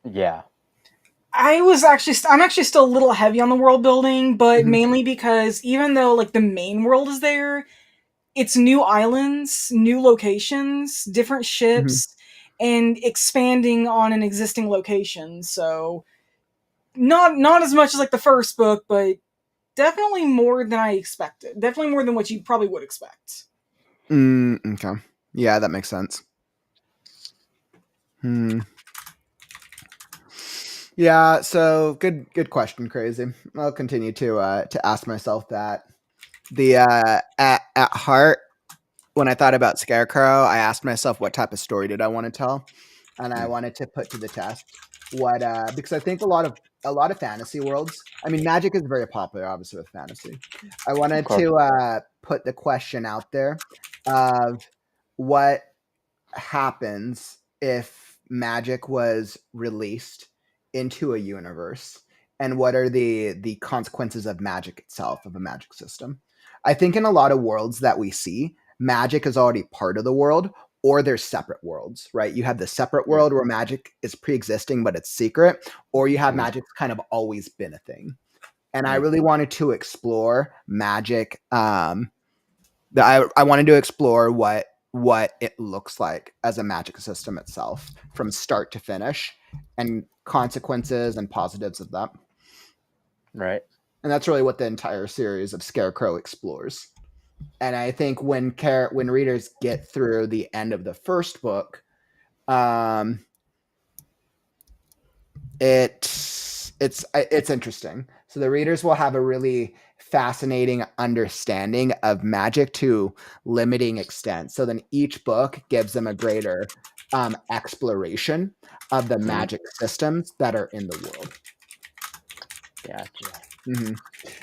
Yeah. I'm actually still a little heavy on the world building, but Mhm. mainly because even though like the main world is there, it's new islands, new locations, different ships, and expanding on an existing location. So not as much as like the first book, but definitely more than I expected. Definitely more than what you probably would expect. Okay. Yeah, that makes sense. Yeah, so good question, Crazy. I'll continue to ask myself that. The at heart, when I thought about Scarecrow, I asked myself what type of story did I want to tell, and I wanted to put to the test what because I think a lot of fantasy worlds. I mean, magic is very popular, obviously, with fantasy. I wanted to put the question out there of what happens if magic was released into a universe, and what are the consequences of magic itself, of a magic system. I think in a lot of worlds that we see, magic is already part of the world, or there's separate worlds, right? You have the separate world where magic is pre-existing but it's secret, or you have magic's kind of always been a thing. And I really wanted to explore magic. I wanted to explore what it looks like as a magic system itself from start to finish, and consequences and positives of that. Right. And that's really what the entire series of Scarecrow explores. And I think when readers get through the end of the first book, it's interesting. So the readers will have a really fascinating understanding of magic to limiting extent. So then each book gives them a greater exploration of the magic systems that are in the world. Gotcha.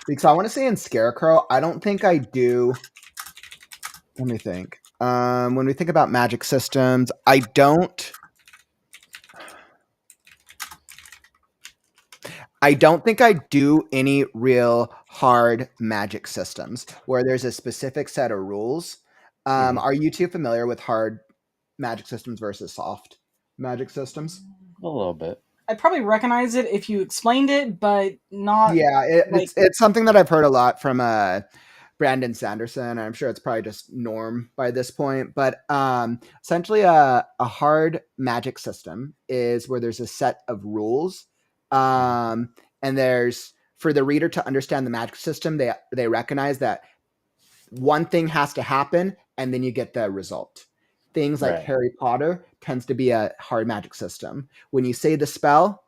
Because I want to say in Scarecrow, I don't think I do. Let me think. When we think about magic systems, I don't think I do any real hard magic systems where there's a specific set of rules. Are you two familiar with hard magic systems versus soft magic systems? A little bit. I'd probably recognize it if you explained it, but not. Yeah, it's something that I've heard a lot from Brandon Sanderson. I'm sure it's probably just norm by this point, but essentially a hard magic system is where there's a set of rules, and there's, for the reader to understand the magic system, they recognize that one thing has to happen and then you get the result. Things like Harry Potter tends to be a hard magic system. When you say the spell,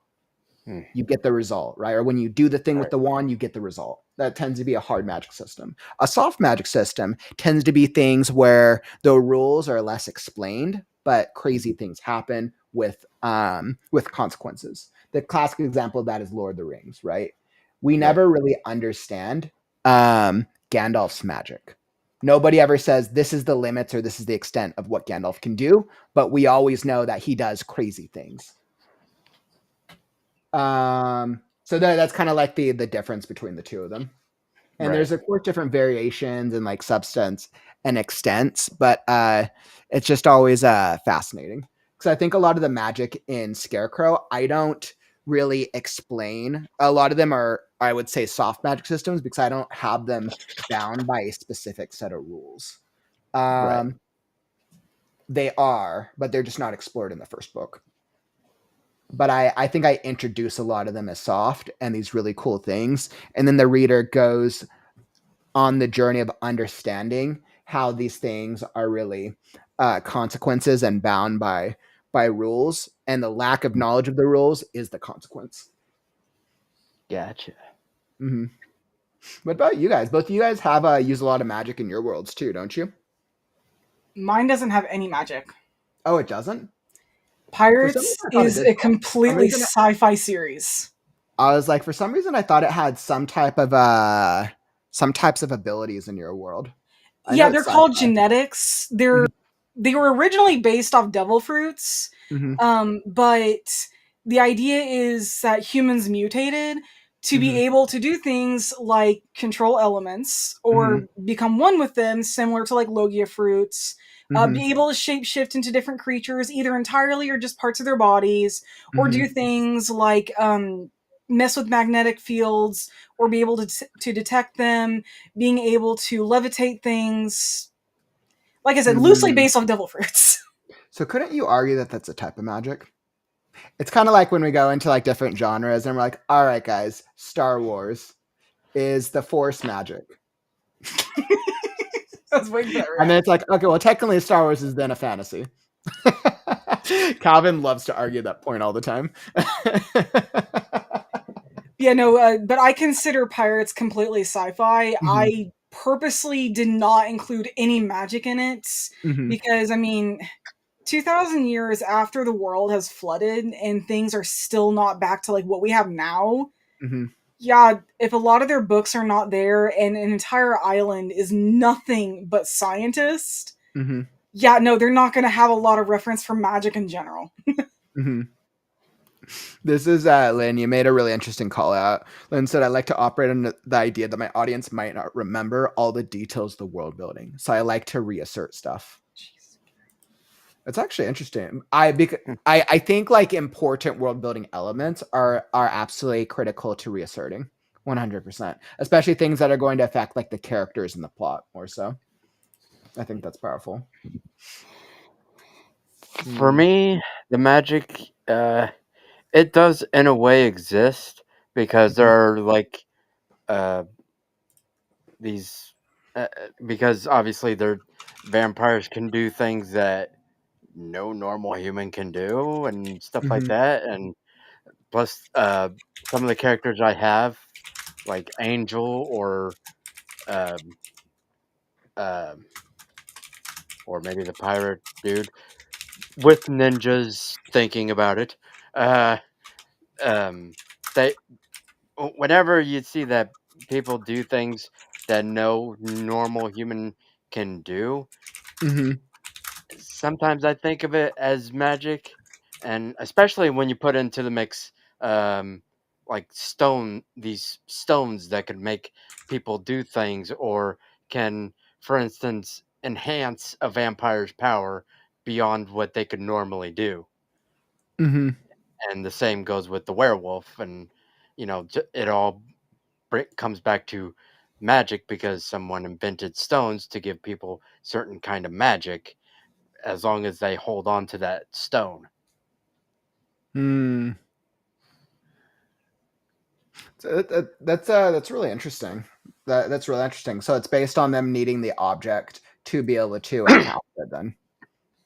you get the result, right? Or when you do the thing with the wand, you get the result. That tends to be a hard magic system. A soft magic system tends to be things where the rules are less explained, but crazy things happen with consequences. The classic example of that is Lord of the Rings, right? We never really understand Gandalf's magic. Nobody ever says this is the limits or this is the extent of what Gandalf can do, but we always know that he does crazy things. So that's kind of like the difference between the two of them. And there's of course different variations in like substance and extents, but it's just always fascinating because I think a lot of the magic in Scarecrow, I don't really explain. A lot of them are, I would say, soft magic systems because I don't have them bound by a specific set of rules. They are, but they're just not explored in the first book. But I think I introduce a lot of them as soft and these really cool things. And then the reader goes on the journey of understanding how these things are really consequences and bound by rules. And the lack of knowledge of the rules is the consequence. Gotcha. What about you guys? Both of you guys have use a lot of magic in your worlds too, don't you? Mine doesn't have any magic. Oh, it doesn't? Pirates is a completely sci-fi series. I was like, for some reason, I thought it had some types of abilities in your world. Yeah, they're called genetics. They were originally based off devil fruits, but the idea is that humans mutated to be able to do things like control elements or become one with them, similar to like Logia fruits. Be able to shapeshift into different creatures, either entirely or just parts of their bodies, or do things like mess with magnetic fields, or be able to detect them, being able to levitate things, Like I said, loosely based on devil fruits. So couldn't you argue that that's a type of magic? It's kind of like when we go into like different genres and we're like, all right, guys, Star Wars is the Force magic. I was waiting for that And then reaction. it's like, okay, well, technically Star Wars is then a fantasy. Calvin loves to argue that point all the time. Yeah, no, but I consider Pirates completely sci-fi. I purposely did not include any magic in it because, I mean, 2,000 years after the world has flooded and things are still not back to like what we have now. Yeah, if a lot of their books are not there and an entire island is nothing but scientists, yeah, no, they're not going to have a lot of reference for magic in general. This is Lynn. You made a really interesting call out. Lynn said, I like to operate on the idea that my audience might not remember all the details of the world building. So I like to reassert stuff. It's actually interesting. I think like important world building elements are absolutely critical to reasserting 100%, especially things that are going to affect like the characters and the plot more so. I think that's powerful. For me, the magic, it does in a way exist because there are like these, because obviously they're vampires can do things that no normal human can do and stuff like that, and plus some of the characters I have, like Angel um, um, or maybe the pirate dude with ninjas thinking about it. Uh, they whenever you see that people do things that no normal human can do, sometimes I think of it as magic, and especially when you put into the mix, like these stones that could make people do things, or can, for instance, enhance a vampire's power beyond what they could normally do. And the same goes with the werewolf, and it all comes back to magic because someone invented stones to give people certain kind of magic as long as they hold on to that stone. So that's really interesting. That's really interesting. So it's based on them needing the object to be able to encounter it then.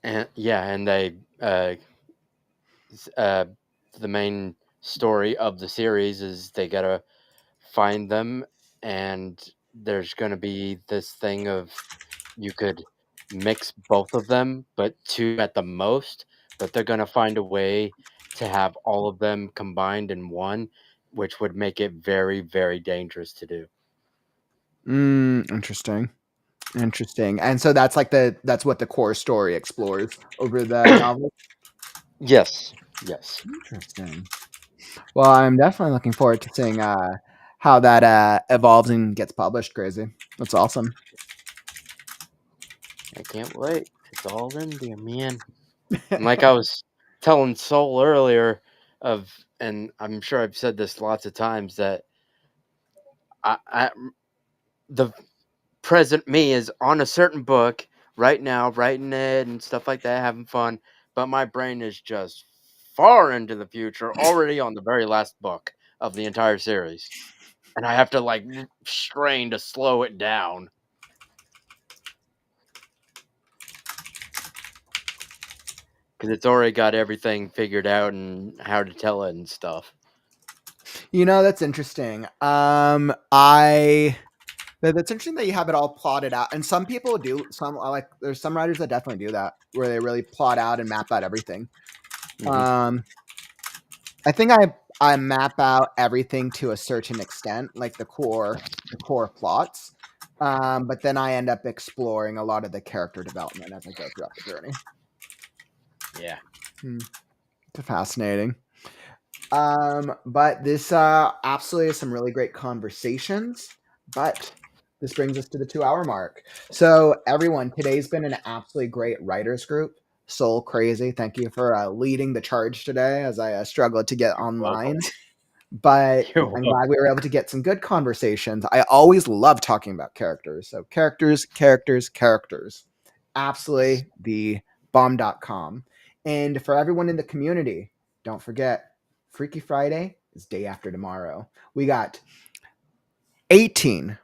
And yeah, and they uh, the main story of the series is they gotta find them, and there's gonna be this thing of you could mix both of them, but two at the most. But they're gonna find a way to have all of them combined in one, which would make it very, very dangerous to do. Interesting. And so that's like that's what the core story explores over the novel. Yes. Yes. Interesting. Well, I'm definitely looking forward to seeing how that evolves and gets published. Crazy. That's awesome. I can't wait. It's all in there, man. And like I was telling Soul earlier, and I'm sure I've said this lots of times, that the present me is on a certain book right now, writing it and stuff like that, having fun, but my brain is just far into the future, already on the very last book of the entire series, and I have to like strain to slow it down. Because it's already got everything figured out and how to tell it and stuff. That's interesting. That's interesting that you have it all plotted out, and some people do. There's some writers that definitely do that, where they really plot out and map out everything. I think I map out everything to a certain extent, like the core plots. But then I end up exploring a lot of the character development as I go throughout the journey. Yeah. It's fascinating. But this absolutely is some really great conversations. But this brings us to the 2-hour mark. So everyone, today's been an absolutely great writers group. Soul Crazy, thank you for leading the charge today as I struggled to get online. But I'm glad we were able to get some good conversations. I always love talking about characters. So characters. absolutely the bomb.com. And for everyone in the community, don't forget, Freaky Friday is day after tomorrow. We got 18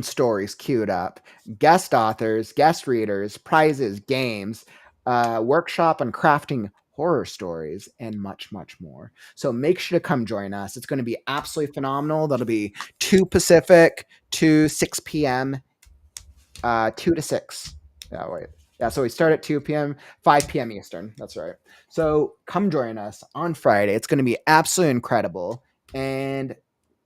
stories queued up, guest authors, guest readers, prizes, games, workshop on crafting horror stories, and much, much more. So make sure to come join us. It's going to be absolutely phenomenal. That'll be 2 Pacific to 6 p.m. 2 to 6. Yeah, wait. Yeah, so we start at 2 p.m., 5 p.m. Eastern. That's right. So come join us on Friday. It's going to be absolutely incredible. And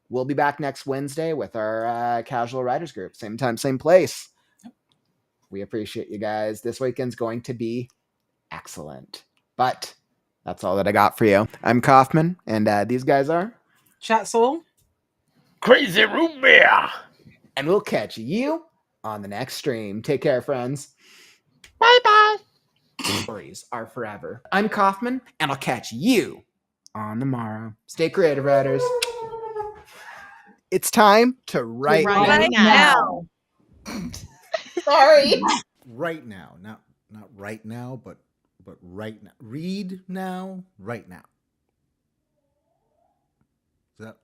we'll be back next Wednesday with our casual writers group. Same time, same place. We appreciate you guys. This weekend's going to be excellent. But that's all that I got for you. I'm Kaufman, and these guys are Chat Soul. Crazy root beer. And we'll catch you on the next stream. Take care, friends. Bye-bye. Stories are forever. I'm Kaufman, and I'll catch you on the morrow. Stay creative, writers. It's time to write Right now. Sorry. Right now, not right now, but right now. Read now, right now. Is that